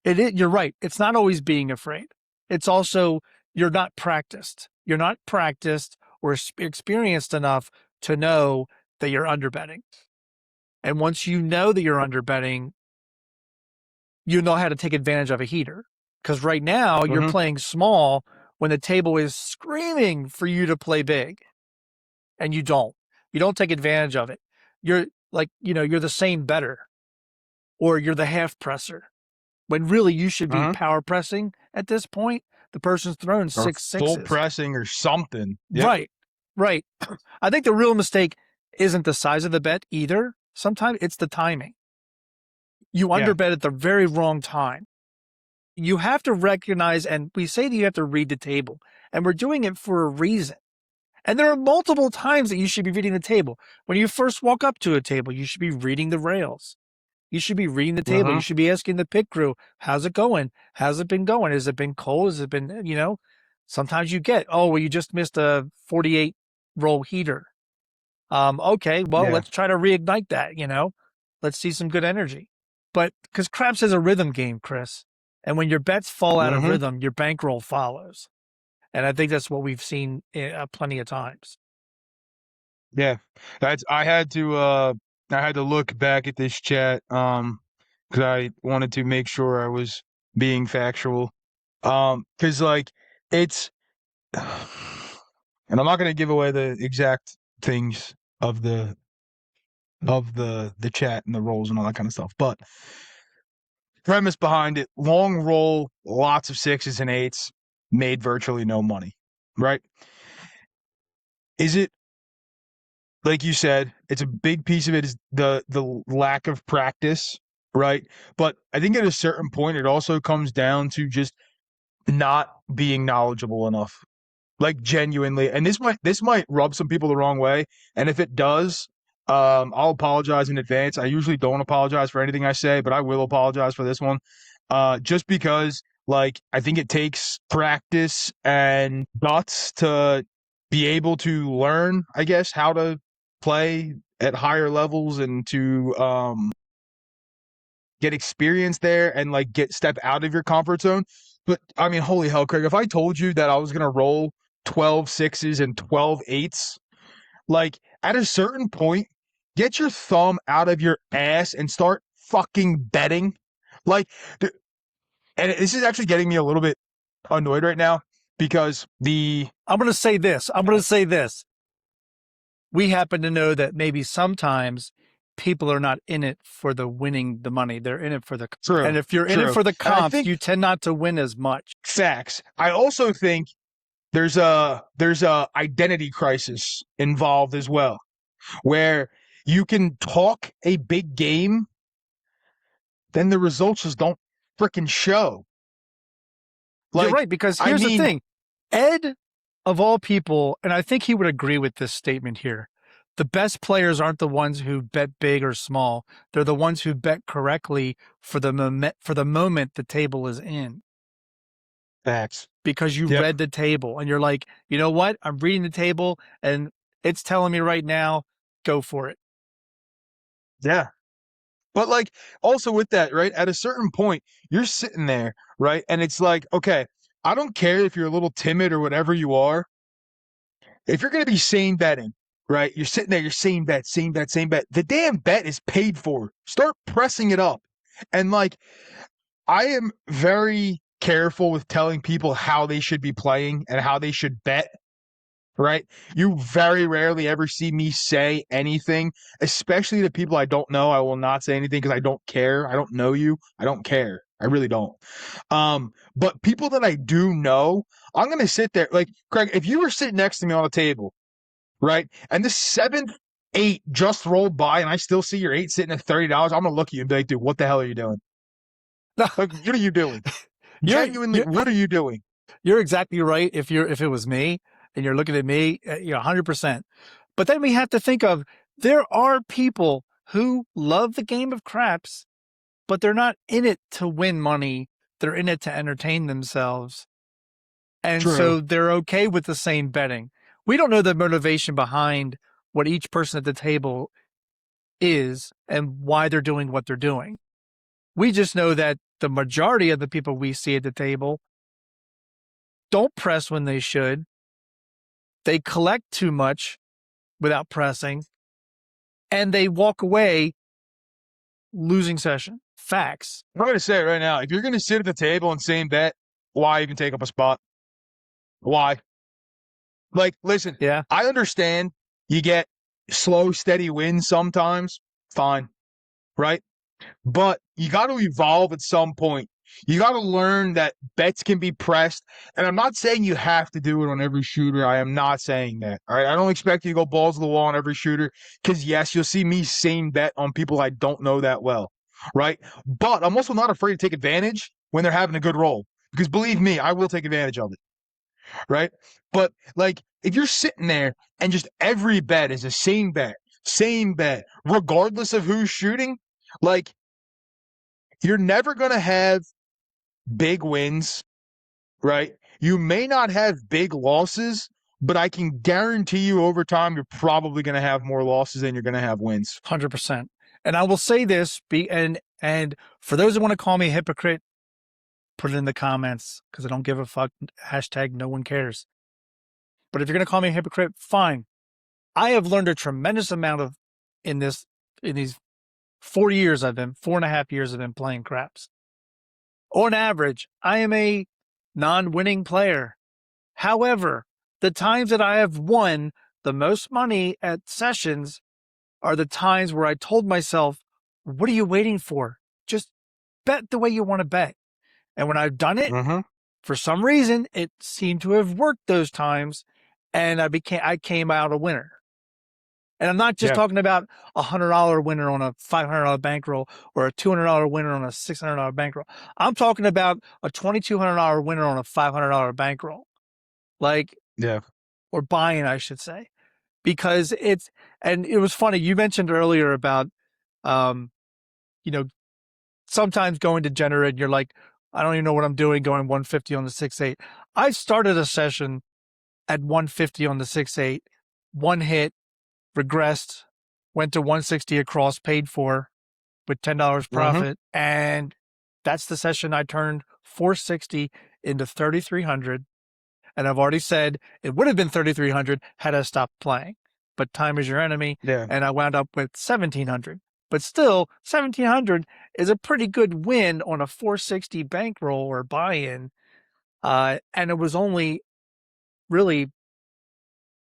you're right. It's not always being afraid. It's also you're not practiced. You're not practiced or experienced enough to know that you're underbetting. And once you know that you're underbetting, you know how to take advantage of a heater. Because right now you're playing small when the table is screaming for you to play big. And you don't. You don't take advantage of it. You're like, you're the same bettor, or you're the half presser, when really you should be power pressing at this point. The person's throwing 6 sixes. Full pressing or something. Yep. Right. I think the real mistake isn't the size of the bet either. Sometimes it's the timing. You underbet at the very wrong time. You have to recognize, and we say that you have to read the table, and we're doing it for a reason. And there are multiple times that you should be reading the table. When you first walk up to a table, you should be reading the rails. You should be reading the table. You should be asking the pit crew, how's it going? How's it been going? Has it been cold? Has it been, sometimes you get, you just missed a 48 roll heater. Okay, well, let's try to reignite that, let's see some good energy. But because craps is a rhythm game, Chris. And when your bets fall out of rhythm, your bankroll follows. And I think that's what we've seen plenty of times. Yeah, I had to look back at this chat because I wanted to make sure I was being factual. Because it's, and I'm not going to give away the exact things of the chat and the rolls and all that kind of stuff, but premise behind it: long roll, lots of 6s and 8s, made virtually no money. Right? Is it? Like you said, it's a big piece of it is the lack of practice, right? But I think at a certain point, it also comes down to just not being knowledgeable enough, like genuinely. And this might rub some people the wrong way. And if it does, I'll apologize in advance. I usually don't apologize for anything I say, but I will apologize for this one, just because I think it takes practice and guts to be able to learn, I guess, how to play at higher levels and to get experience there and step out of your comfort zone. But I mean, holy hell, Craig, if I told you that I was going to roll 12 6s and 12 8s, at a certain point, get your thumb out of your ass and start fucking betting. And this is actually getting me a little bit annoyed right now because I'm going to say this. We happen to know that maybe sometimes people are not in it for the winning the money. They're in it for the True. And if you're in it for the comps, you tend not to win as much. Facts. I also think there's a identity crisis involved as well, where you can talk a big game, then the results just don't freaking show. You're right, because here's the thing. Ed, of all people, and I think he would agree with this statement here, the best players aren't the ones who bet big or small. They're the ones who bet correctly for the moment the table is in. Facts. Because you read the table and you're like, you know what? I'm reading the table and it's telling me right now, go for it. Yeah. But also with that, right? At a certain point, you're sitting there, right? And it's okay, I don't care if you're a little timid or whatever you are. If you're going to be sane betting, right? You're sitting there, you're same bet. The damn bet is paid for. Start pressing it up. And I am very careful with telling people how they should be playing and how they should bet, right? You very rarely ever see me say anything, especially to people I don't know. I will not say anything because I don't care. I don't know you. I don't care. I really don't. But people that I do know, I'm going to sit there. Like, Craig, if you were sitting next to me on a table, right, and the seventh eight just rolled by and I still see your eight sitting at $30, I'm going to look at you and be like, dude, what the hell are you doing? No, Like, what are you doing? you're, Genuinely, you're what are you doing? you're exactly right. If it was me and you're looking at me, 100%. But then we have to think of there are people who love the game of craps, but they're not in it to win money. They're in it to entertain themselves. And True. so they're okay with the same betting. We don't know the motivation behind what each person at the table is and why they're doing what they're doing. We just know that the majority of the people we see at the table don't press when they should. They collect too much without pressing, and they walk away losing session. Facts. I'm going to say it right now. If you're going to sit at the table and same bet, why even take up a spot? Why? Like, listen, Yeah. I understand you get slow, steady wins sometimes. Fine. Right? But you got to evolve at some point. You got to learn that bets can be pressed. And I'm not saying you have to do it on every shooter. I am not saying that. All right. I don't expect you to go balls to the wall on every shooter because, yes, you'll see me same bet on people I don't know that well. Right. But I'm also not afraid to take advantage when they're having a good roll because believe me, I will take advantage of it. Right. But like if you're sitting there and just every bet is the same bet, regardless of who's shooting, like you're never going to have big wins, right? You may not have big losses, but I can guarantee you over time, you're probably going to have more losses than you're going to have wins. 100%. And I will say this, and for those who want to call me a hypocrite, put it in the comments because I don't give a fuck. Hashtag no one cares. But if you're going to call me a hypocrite, fine. I have learned a tremendous amount in these 4.5 years I've been playing craps. On average, I am a non-winning player. However, the times that I have won the most money at sessions are the times where I told myself, what are you waiting for? Just bet the way you want to bet. And when I've done it, for some reason, it seemed to have worked those times, and I came out a winner. And I'm not just talking about a $100 winner on a $500 bankroll or a $200 winner on a $600 bankroll. I'm talking about a $2,200 winner on a $500 bankroll, or buy-in, I should say, because and it was funny. You mentioned earlier about, sometimes going degenerate. You're like, I don't even know what I'm doing going 150 on the 6-8. I started a session at 150 on the 6-8, one hit, regressed, went to 160 across, paid for with $10 profit. And that's the session I turned 460 into 3,300. And I've already said it would have been 3,300 had I stopped playing, but time is your enemy. Yeah. And I wound up with 1,700, but still 1,700 is a pretty good win on a 460 bankroll or buy-in. And it was only really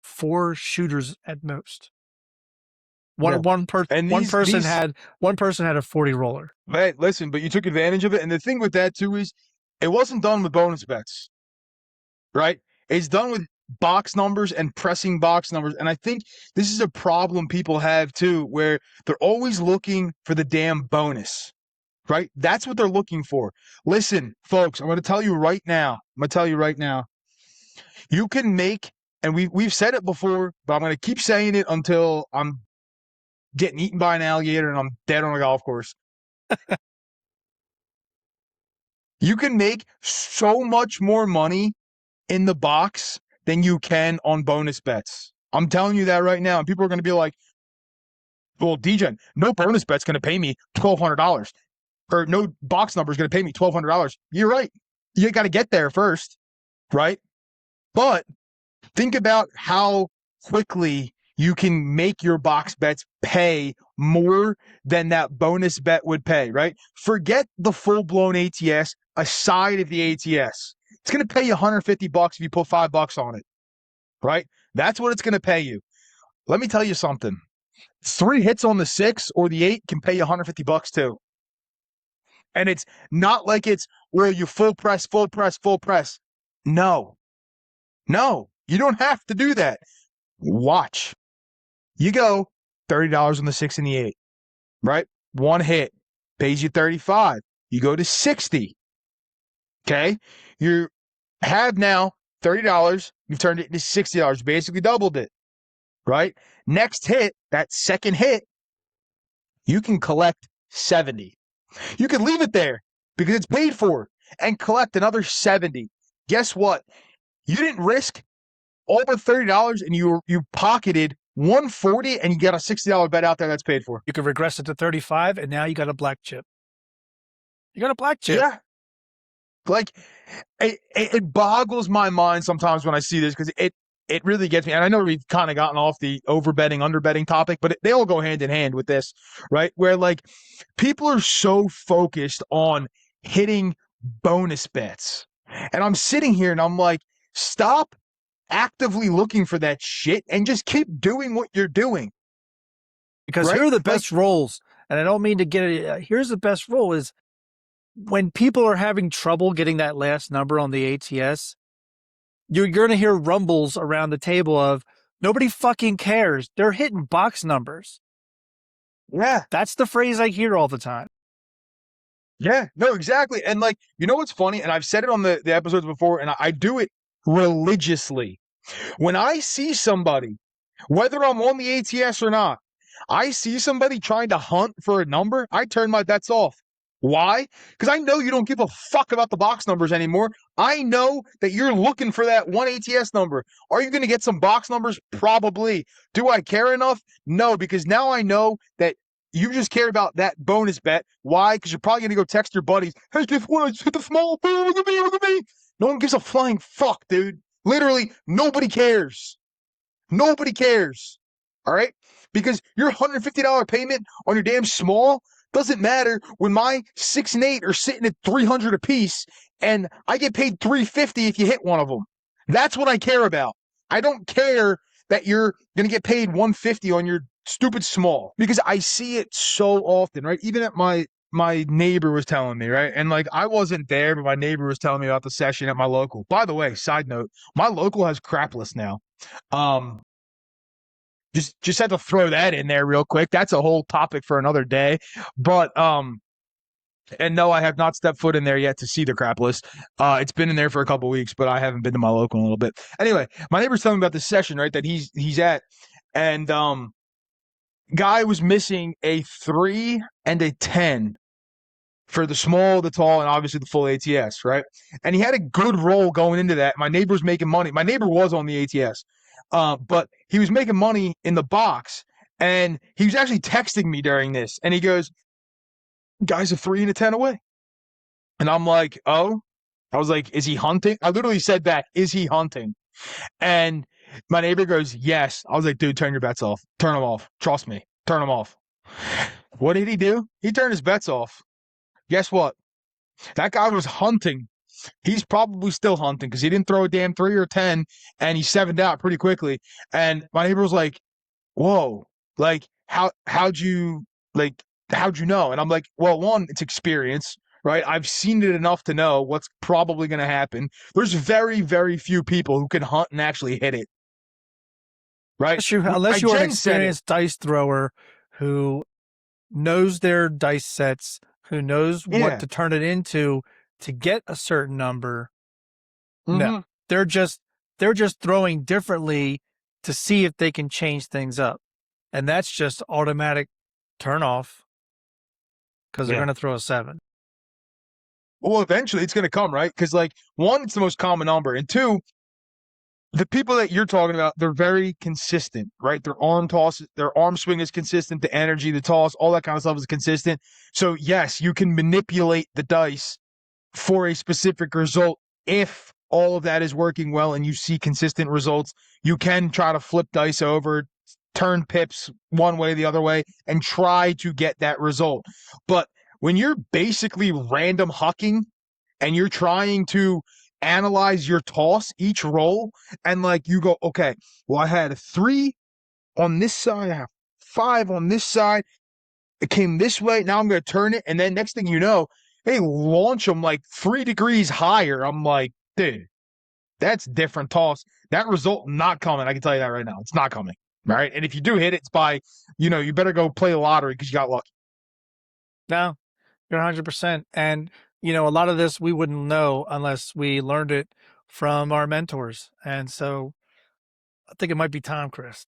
4 shooters at most. One person had a 40 roller. Hey, listen, but you took advantage of it. And the thing with that too is it wasn't done with bonus bets, right? It's done with box numbers and pressing box numbers. And I think this is a problem people have too, where they're always looking for the damn bonus, right? That's what they're looking for. Listen, folks, I'm going to tell you right now. You can make, and we've said it before, but I'm going to keep saying it until I'm getting eaten by an alligator and I'm dead on a golf course. You can make so much more money in the box than you can on bonus bets. I'm telling you that right now. And people are going to be like, well, DJ, no bonus bet's going to pay me $1,200 or no box number is going to pay me $1,200. You're right. You got to get there first, right? But think about how quickly you can make your box bets pay more than that bonus bet would pay, right? Forget the full-blown ATS aside of the ATS. It's going to pay you $150 if you put $5 on it, right? That's what it's going to pay you. Let me tell you something. 3 hits on the 6 or the 8 can pay you $150 too. And it's not like it's where you full press, full press, full press. No, you don't have to do that. Watch. You go $30 on the 6 and the 8, right? One hit pays you 35. You go to 60. Okay. You have now $30. You've turned it into $60. Basically doubled it, right? Next hit, that second hit, you can collect 70. You can leave it there because it's paid for and collect another 70. Guess what? You didn't risk all but $30 and you pocketed $140 and you got a $60 bet out there that's paid for. You could regress it to 35 and now you got a black chip. You got a black chip. Yeah. Like, it boggles my mind sometimes when I see this because it really gets me. And I know we've kind of gotten off the overbetting, underbetting topic, but they all go hand in hand with this, right? Where like people are so focused on hitting bonus bets. And I'm sitting here and I'm like, stop actively looking for that shit and just keep doing what you're doing. Because right? Here are the best rolls. And I don't mean to get it. Here's the best roll is when people are having trouble getting that last number on the ATS, you're going to hear rumbles around the table of nobody fucking cares. They're hitting box numbers. Yeah. That's the phrase I hear all the time. Yeah, no, exactly. And like, you know what's funny? And I've said it on the episodes before, and I do it religiously. When I see somebody, whether I'm on the ATS or not, I see somebody trying to hunt for a number, I turn my bets off. Why? Because I know you don't give a fuck about the box numbers anymore. I know that you're looking for that one ATS number. Are you going to get some box numbers? Probably. Do I care enough? No, because now I know that you just care about that bonus bet. Why? Because you're probably going to go text your buddies, hey, guess what? I just hit the small. Look at me, look at me. No one gives a flying fuck, dude. Literally, nobody cares. Nobody cares. All right? Because your $150 payment on your damn small doesn't matter when my 6 and 8 are sitting at $300 a piece and I get paid $350 if you hit one of them. That's what I care about. I don't care that you're going to get paid $150 on your stupid small because I see it so often, right? Even at my neighbor was telling me, right? And like I wasn't there, but my neighbor was telling me about the session at my local. By the way, side note, my local has crapless now. Just had to throw that in there real quick. That's a whole topic for another day. But and no, I have not stepped foot in there yet to see the crapless. It's been in there for a couple weeks, but I haven't been to my local in a little bit. Anyway, my neighbor's telling me about this session, right, that he's at, and guy was missing a 3 and a 10 for the small, the tall, and obviously the full ATS, right? And he had a good roll going into that. My neighbor was making money. My neighbor was on the ATS. But he was making money in the box, and he was actually texting me during this, and he goes, "Guys, a 3 and a 10 away." And I'm like, "Oh," I was like, "Is he hunting?" I literally said back, "Is he hunting?" And my neighbor goes, "Yes." I was like, "Dude, turn your bets off. Turn them off. Trust me. Turn them off." What did he do? He turned his bets off. Guess what? That guy was hunting. He's probably still hunting because he didn't throw a damn 3 or 10 and he 7'd out pretty quickly. And my neighbor was like, "Whoa, like how'd you know?" And I'm like, "Well, one, it's experience, right? I've seen it enough to know what's probably going to happen. There's very, very few people who can hunt and actually hit it, right? Unless you're an Jen said it. experienced dice thrower who knows their dice sets, who knows Yeah. what to turn it into to get a certain number. Mhm. No, they're just throwing differently to see if they can change things up, and that's just automatic turn off because they're Yeah. going to throw a 7. Well, eventually it's going to come, right? Because, like, one, it's the most common number. And two, the people that you're talking about, they're very consistent, right? Their arm toss, their arm swing is consistent, the energy, the toss, all that kind of stuff is consistent. So, yes, you can manipulate the dice for a specific result if all of that is working well and you see consistent results. You can try to flip dice over, turn pips one way, the other way, and try to get that result. But when you're basically random hucking and you're trying to analyze your toss, each roll, and like you go, okay, well, I had a 3 on this side, I have 5 on this side. It came this way. Now I'm going to turn it. And then next thing you know, they launch them like 3 degrees higher. I'm like, dude, that's different toss. That result not coming. I can tell you that right now. It's not coming. Right. And if you do hit it, it's by, you better go play the lottery because you got lucky. No, you're 100%. And, a lot of this we wouldn't know unless we learned it from our mentors. And so I think it might be time, Chris.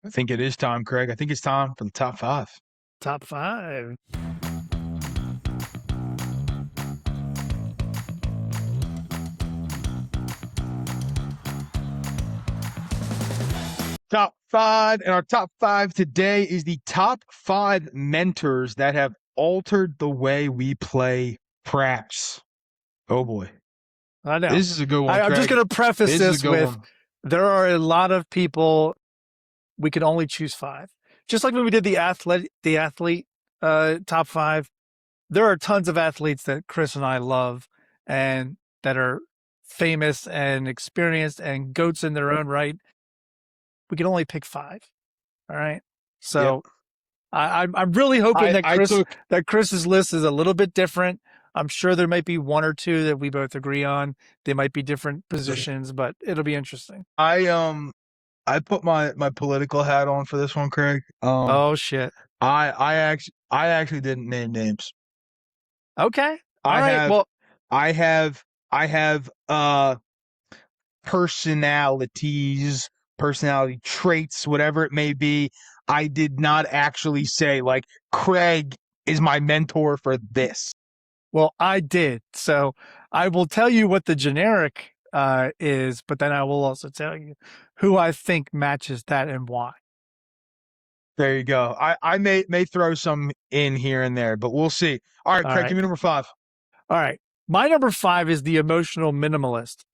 I think it is time, Craig. I think it's time for the top 5. Top 5. Top 5. And our top 5 today is the top 5 mentors that have altered the way we play craps. Oh, boy. I know. This is a good one, I'm just Craig. going to preface this with one. there are a lot of people. We could only choose 5. Just like when we did the athlete top 5, there are tons of athletes that Chris and I love and that are famous and experienced and goats in their own right. We can only pick 5. All right. So yep. I'm really hoping that Chris's list is a little bit different. I'm sure there might be 1 or 2 that we both agree on. They might be different positions, but it'll be interesting. I put my political hat on for this one, Craig. Oh shit. I actually didn't name names. Okay. All right. I have personality traits, whatever it may be. I did not actually say like Craig is my mentor for this. Well, I did. So I will tell you what the generic is, but then I will also tell you who I think matches that and why. There you go. I may throw some in here and there, but we'll see. All right, Craig, give me number 5. All right. My number 5 is the emotional minimalist.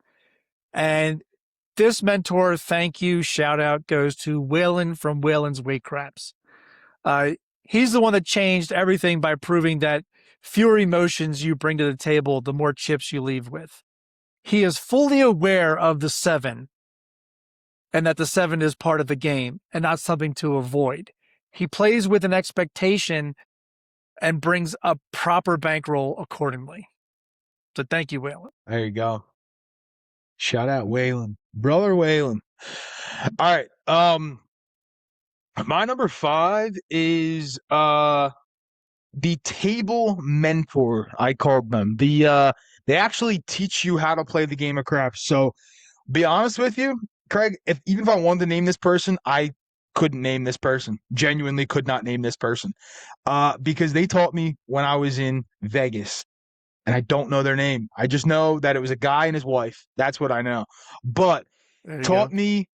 And this mentor, thank you, shout out goes to Waylon from Waylon's Weight Craps. He's the one that changed everything by proving that fewer emotions you bring to the table, the more chips you leave with. He is fully aware of the 7 and that the 7 is part of the game and not something to avoid. He plays with an expectation and brings a proper bankroll accordingly. So thank you, Waylon. There you go. Shout out Waylon. Brother Waylon. All right. My number 5 is the table mentor, I called them. They actually teach you how to play the game of craps. So be honest with you, Craig, even if I wanted to name this person, I couldn't name this person. Genuinely could not name this person. Because they taught me when I was in Vegas. And I don't know their name. I just know that it was a guy and his wife. That's what I know. But taught me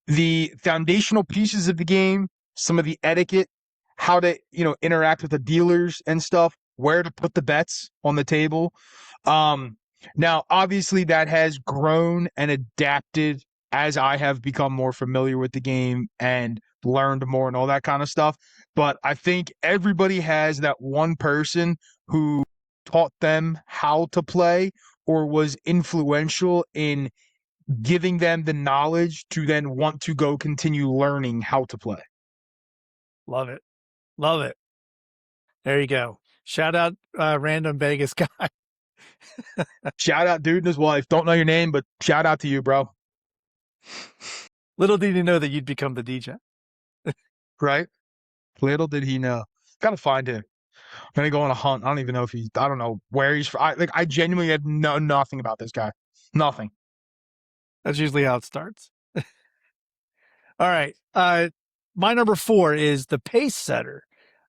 the foundational pieces of the game, some of the etiquette, how to, interact with the dealers and stuff, where to put the bets on the table. Now, obviously, that has grown and adapted as I have become more familiar with the game and learned more and all that kind of stuff. But I think everybody has that one person who taught them how to play or was influential in giving them the knowledge to then want to go continue learning how to play. Love it. Love it. There you go. Shout out random Vegas guy. Shout out dude and his wife. Don't know your name, but shout out to you, bro. Little did he know that you'd become the DJ. Right? Little did he know. Gotta find him. I'm gonna go on a hunt. I don't even know if I don't know where he's from. I genuinely had nothing about this guy. Nothing. That's usually how it starts. All right. My number 4 is the pace setter.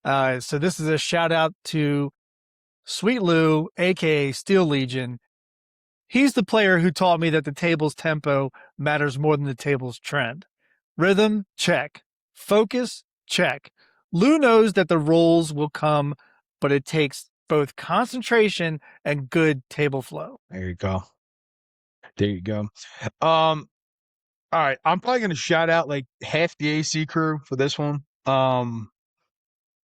So this is a shout out to Sweet Lou, aka Steel Legion. He's the player who taught me that the table's tempo matters more than the table's trend. Rhythm, check. Focus, check. Lou knows that the rolls will come, but it takes both concentration and good table flow. There you go. All right. I'm probably gonna shout out like half the AC crew for this one.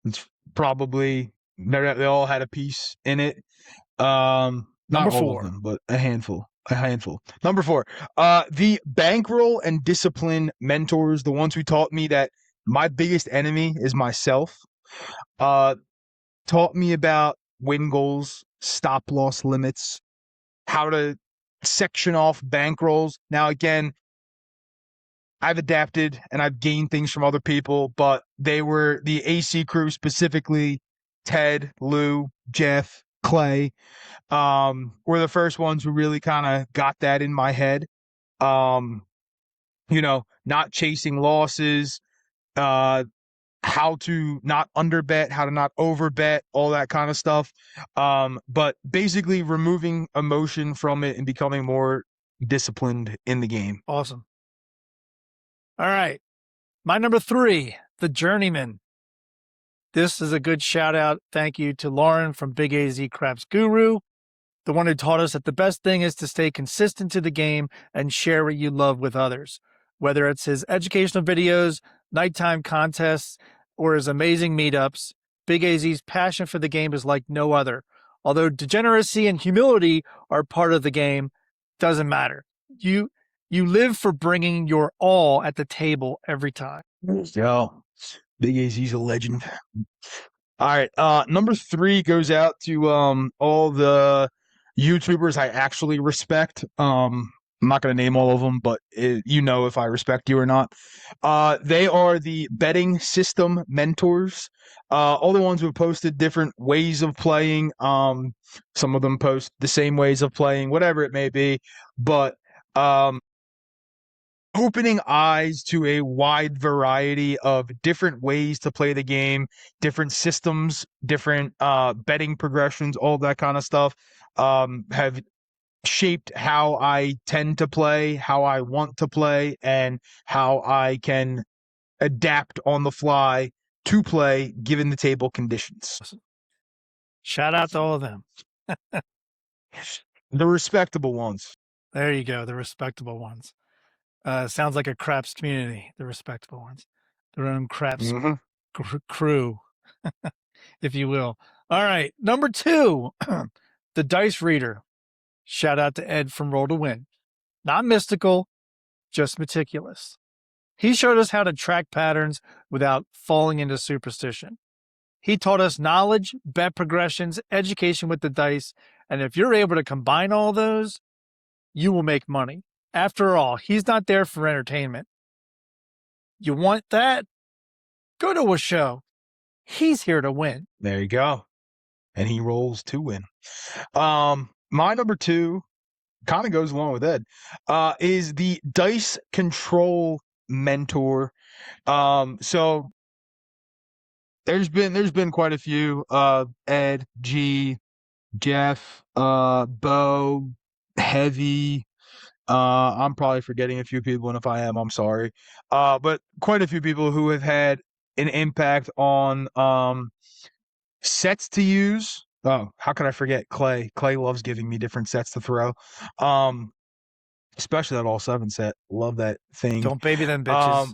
It's probably they all had a piece in it. Not all of them, but a handful. Number 4, the bankroll and discipline mentors, the ones who taught me that my biggest enemy is myself. Taught me about win goals, stop loss limits, how to section off bankrolls. Now, again, I've adapted and I've gained things from other people, but they were the AC crew, specifically Ted, Lou, Jeff, Clay, were the first ones who really kind of got that in my head. Not chasing losses, how to not underbet, how to not overbet, all that kind of stuff. But basically removing emotion from it and becoming more disciplined in the game. Awesome. All right. My number 3, the Journeyman. This is a good shout out. Thank you to Lauren from Big AZ Craps Guru, the one who taught us that the best thing is to stay consistent to the game and share what you love with others. Whether it's his educational videos, nighttime contests, or his amazing meetups, Big AZ's passion for the game is like no other. Although degeneracy and humility are part of the game, doesn't matter. You live for bringing your all at the table every time. Yo, Big AZ's a legend. All right, number 3 goes out to all the YouTubers I actually respect. I'm not going to name all of them, but if I respect you or not. They are the betting system mentors. All the ones who have posted different ways of playing. Some of them post the same ways of playing, whatever it may be. But opening eyes to a wide variety of different ways to play the game, different systems, different betting progressions, all that kind of stuff, have shaped how I tend to play, how I want to play, and how I can adapt on the fly to play given the table conditions. Shout out to all of them. The respectable ones. There you go, the respectable ones. Sounds like a craps community, the respectable ones. Their own craps crew, if you will. All right, number 2, the Dice Reader. Shout out to Ed from Roll to Win. Not mystical, just meticulous. He showed us how to track patterns without falling into superstition. He taught us knowledge, bet progressions, education with the dice, and if you're able to combine all those, you will make money. After all, he's not there for entertainment. You want that? Go to a show. He's here to win. There you go. And he rolls to win. My number 2 kind of goes along with Ed, is the dice control mentor. So there's been quite a few, Ed, G, Jeff, Bo, Heavy. I'm probably forgetting a few people, and if I am, I'm sorry. But quite a few people who have had an impact on sets to use. Oh, how could I forget Clay? Clay loves giving me different sets to throw. Especially that all 7 set. Love that thing. Don't baby them bitches.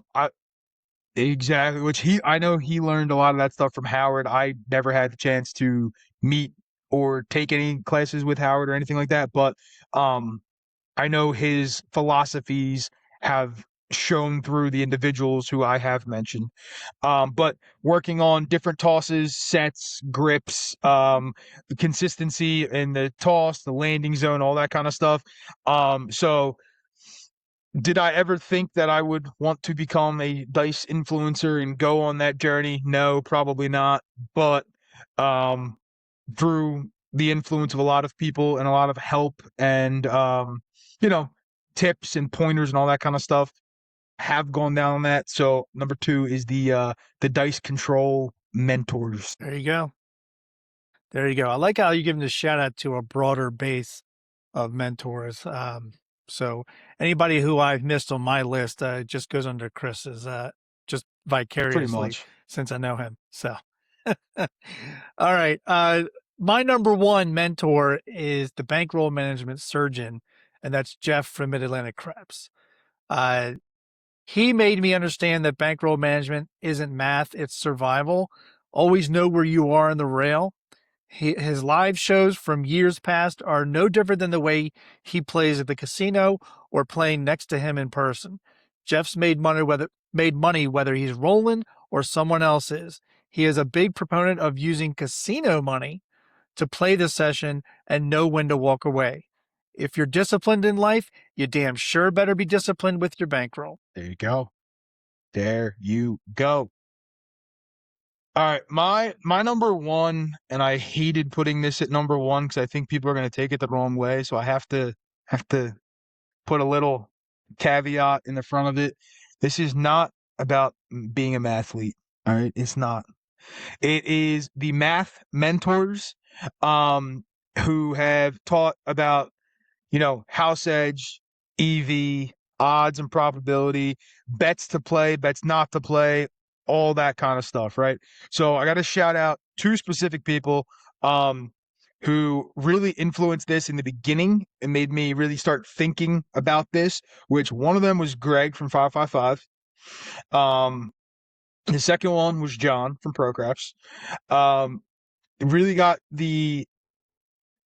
Exactly. Which I know he learned a lot of that stuff from Howard. I never had the chance to meet or take any classes with Howard or anything like that, but I know his philosophies have shown through the individuals who I have mentioned. But working on different tosses, sets, grips, the consistency in the toss, the landing zone, all that kind of stuff. So did I ever think that I would want to become a dice influencer and go on that journey? No, probably not. But through the influence of a lot of people and a lot of help and tips and pointers and all that kind of stuff, have gone down that. So number 2 is the dice control mentors. There you go. There you go. I like how you give them a shout out to a broader base of mentors. So anybody who I've missed on my list just goes under Chris's, just vicariously, since I know him. So, all right. My number 1 mentor is the bankroll management surgeon, and that's Jeff from Mid-Atlantic Craps. He made me understand that bankroll management isn't math, it's survival. Always know where you are in the rail. His live shows from years past are no different than the way he plays at the casino or playing next to him in person. Jeff's made money whether he's rolling or someone else is. He is a big proponent of using casino money to play the session and know when to walk away. If you're disciplined in life, you damn sure better be disciplined with your bankroll. There you go. There you go. All right, my number one, and I hated putting this at number one because I think people are going to take it the wrong way. So I have to put a little caveat in the front of it. This is not about being a mathlete. All right, it's not. It is the math mentors, who have taught about, house edge, EV, odds and probability, bets to play, bets not to play, all that kind of stuff, right? So I got to shout out two specific people who really influenced this in the beginning and made me really start thinking about this, which one of them was Greg from 555. The second one was John from ProCraps. Really got the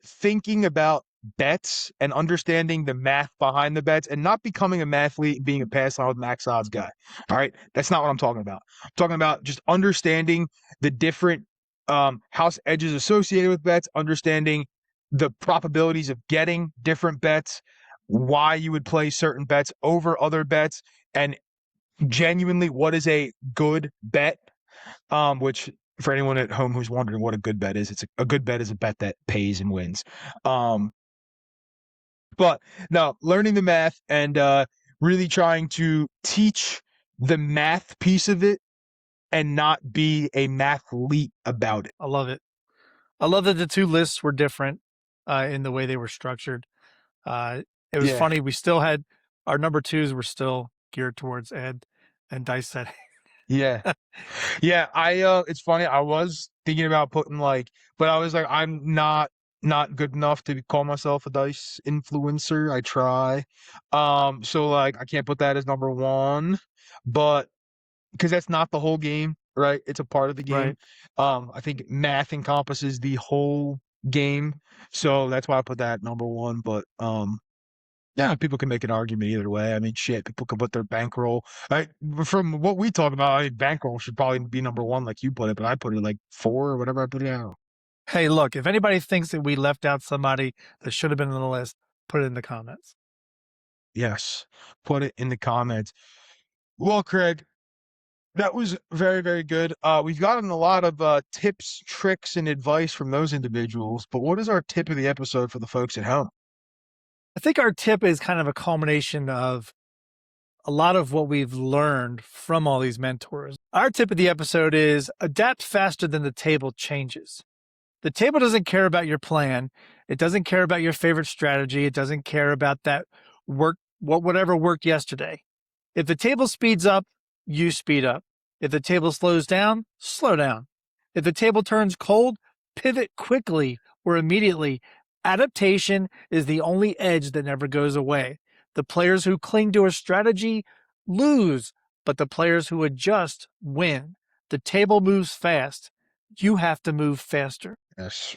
thinking about bets and understanding the math behind the bets and not becoming a mathlete and being a pass line with max odds guy. All right. That's not what I'm talking about. I'm talking about just understanding the different house edges associated with bets, understanding the probabilities of getting different bets, why you would play certain bets over other bets, and genuinely what is a good bet, which for anyone at home who's wondering what a good bet is, a good bet is a bet that pays and wins. But no, learning the math and really trying to teach the math piece of it and not be a mathlete about it. I love it. I love that the two lists were different in the way they were structured. It was Yeah. funny. We still had our number twos were still geared towards Ed and dice setting. Yeah. Yeah, it's funny. I was thinking about putting but I was like, I'm not good enough to call myself a dice influencer. I try. So I can't put that as number one, but because that's not the whole game, right? It's a part of the game. Right. I think math encompasses the whole game. So that's why I put that at number one. But yeah, people can make an argument either way. I mean, shit, people can put their bankroll. From what we talk about, I mean, bankroll should probably be number one, like you put it, but I put it like 4 or whatever I put it out. Hey, look, if anybody thinks that we left out somebody that should have been on the list, put it in the comments. Yes, put it in the comments. Well, Craig, that was very, very good. We've gotten a lot of tips, tricks, and advice from those individuals, but what is our tip of the episode for the folks at home? I think our tip is kind of a culmination of a lot of what we've learned from all these mentors. Our tip of the episode is adapt faster than the table changes. The table doesn't care about your plan. It doesn't care about your favorite strategy. It doesn't care about that whatever worked yesterday. If the table speeds up, you speed up. If the table slows down, slow down. If the table turns cold, pivot quickly or immediately. Adaptation is the only edge that never goes away. The players who cling to a strategy lose, but the players who adjust win. The table moves fast. You have to move faster. Yes.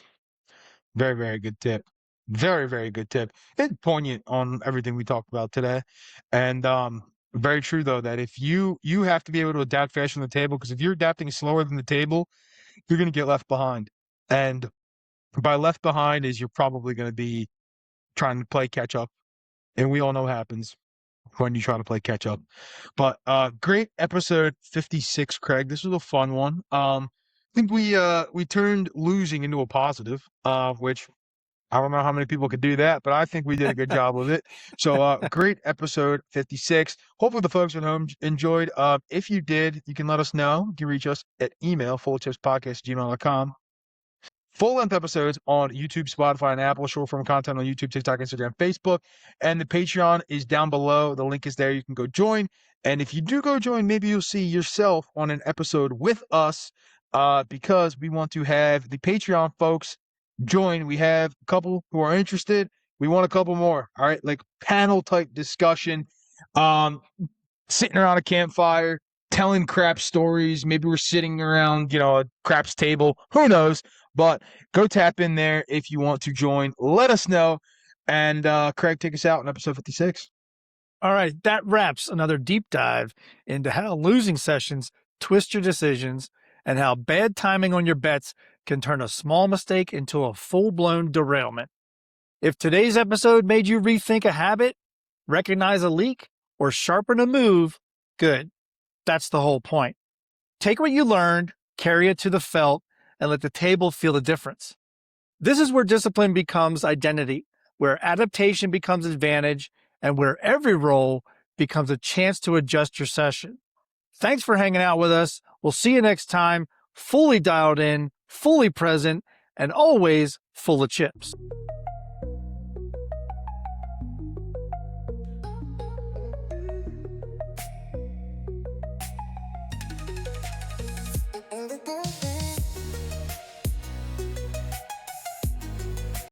Very, very good tip. Very, very good tip. It's poignant on everything we talked about today. And very true though that if you have to be able to adapt faster than the table, because if you're adapting slower than the table, you're going to get left behind. And by left behind is you're probably going to be trying to play catch up. And we all know what happens when you try to play catch up. But great episode 56, Craig. This was a fun one. I think we turned losing into a positive, which I don't know how many people could do that, but I think we did a good job of it. So great episode 56. Hopefully the folks at home enjoyed. If you did, you can let us know. You can reach us at email, FullofChipsPodcast@gmail.com. Full-length episodes on YouTube, Spotify, and Apple. Short-form content on YouTube, TikTok, Instagram, Facebook. And the Patreon is down below. The link is there. You can go join. And if you do go join, maybe you'll see yourself on an episode with us because we want to have the Patreon folks join. We have a couple who are interested. We want a couple more. All right, like panel-type discussion, sitting around a campfire, telling crap stories. Maybe we're sitting around, a craps table. Who knows? But go tap in there if you want to join. Let us know. And Craig, take us out in episode 56. All right, that wraps another deep dive into how losing sessions twist your decisions and how bad timing on your bets can turn a small mistake into a full-blown derailment. If today's episode made you rethink a habit, recognize a leak, or sharpen a move, good. That's the whole point. Take what you learned, carry it to the felt, and let the table feel the difference. This is where discipline becomes identity, where adaptation becomes advantage, and where every roll becomes a chance to adjust your session. Thanks for hanging out with us. We'll see you next time, fully dialed in, fully present, and always full of chips.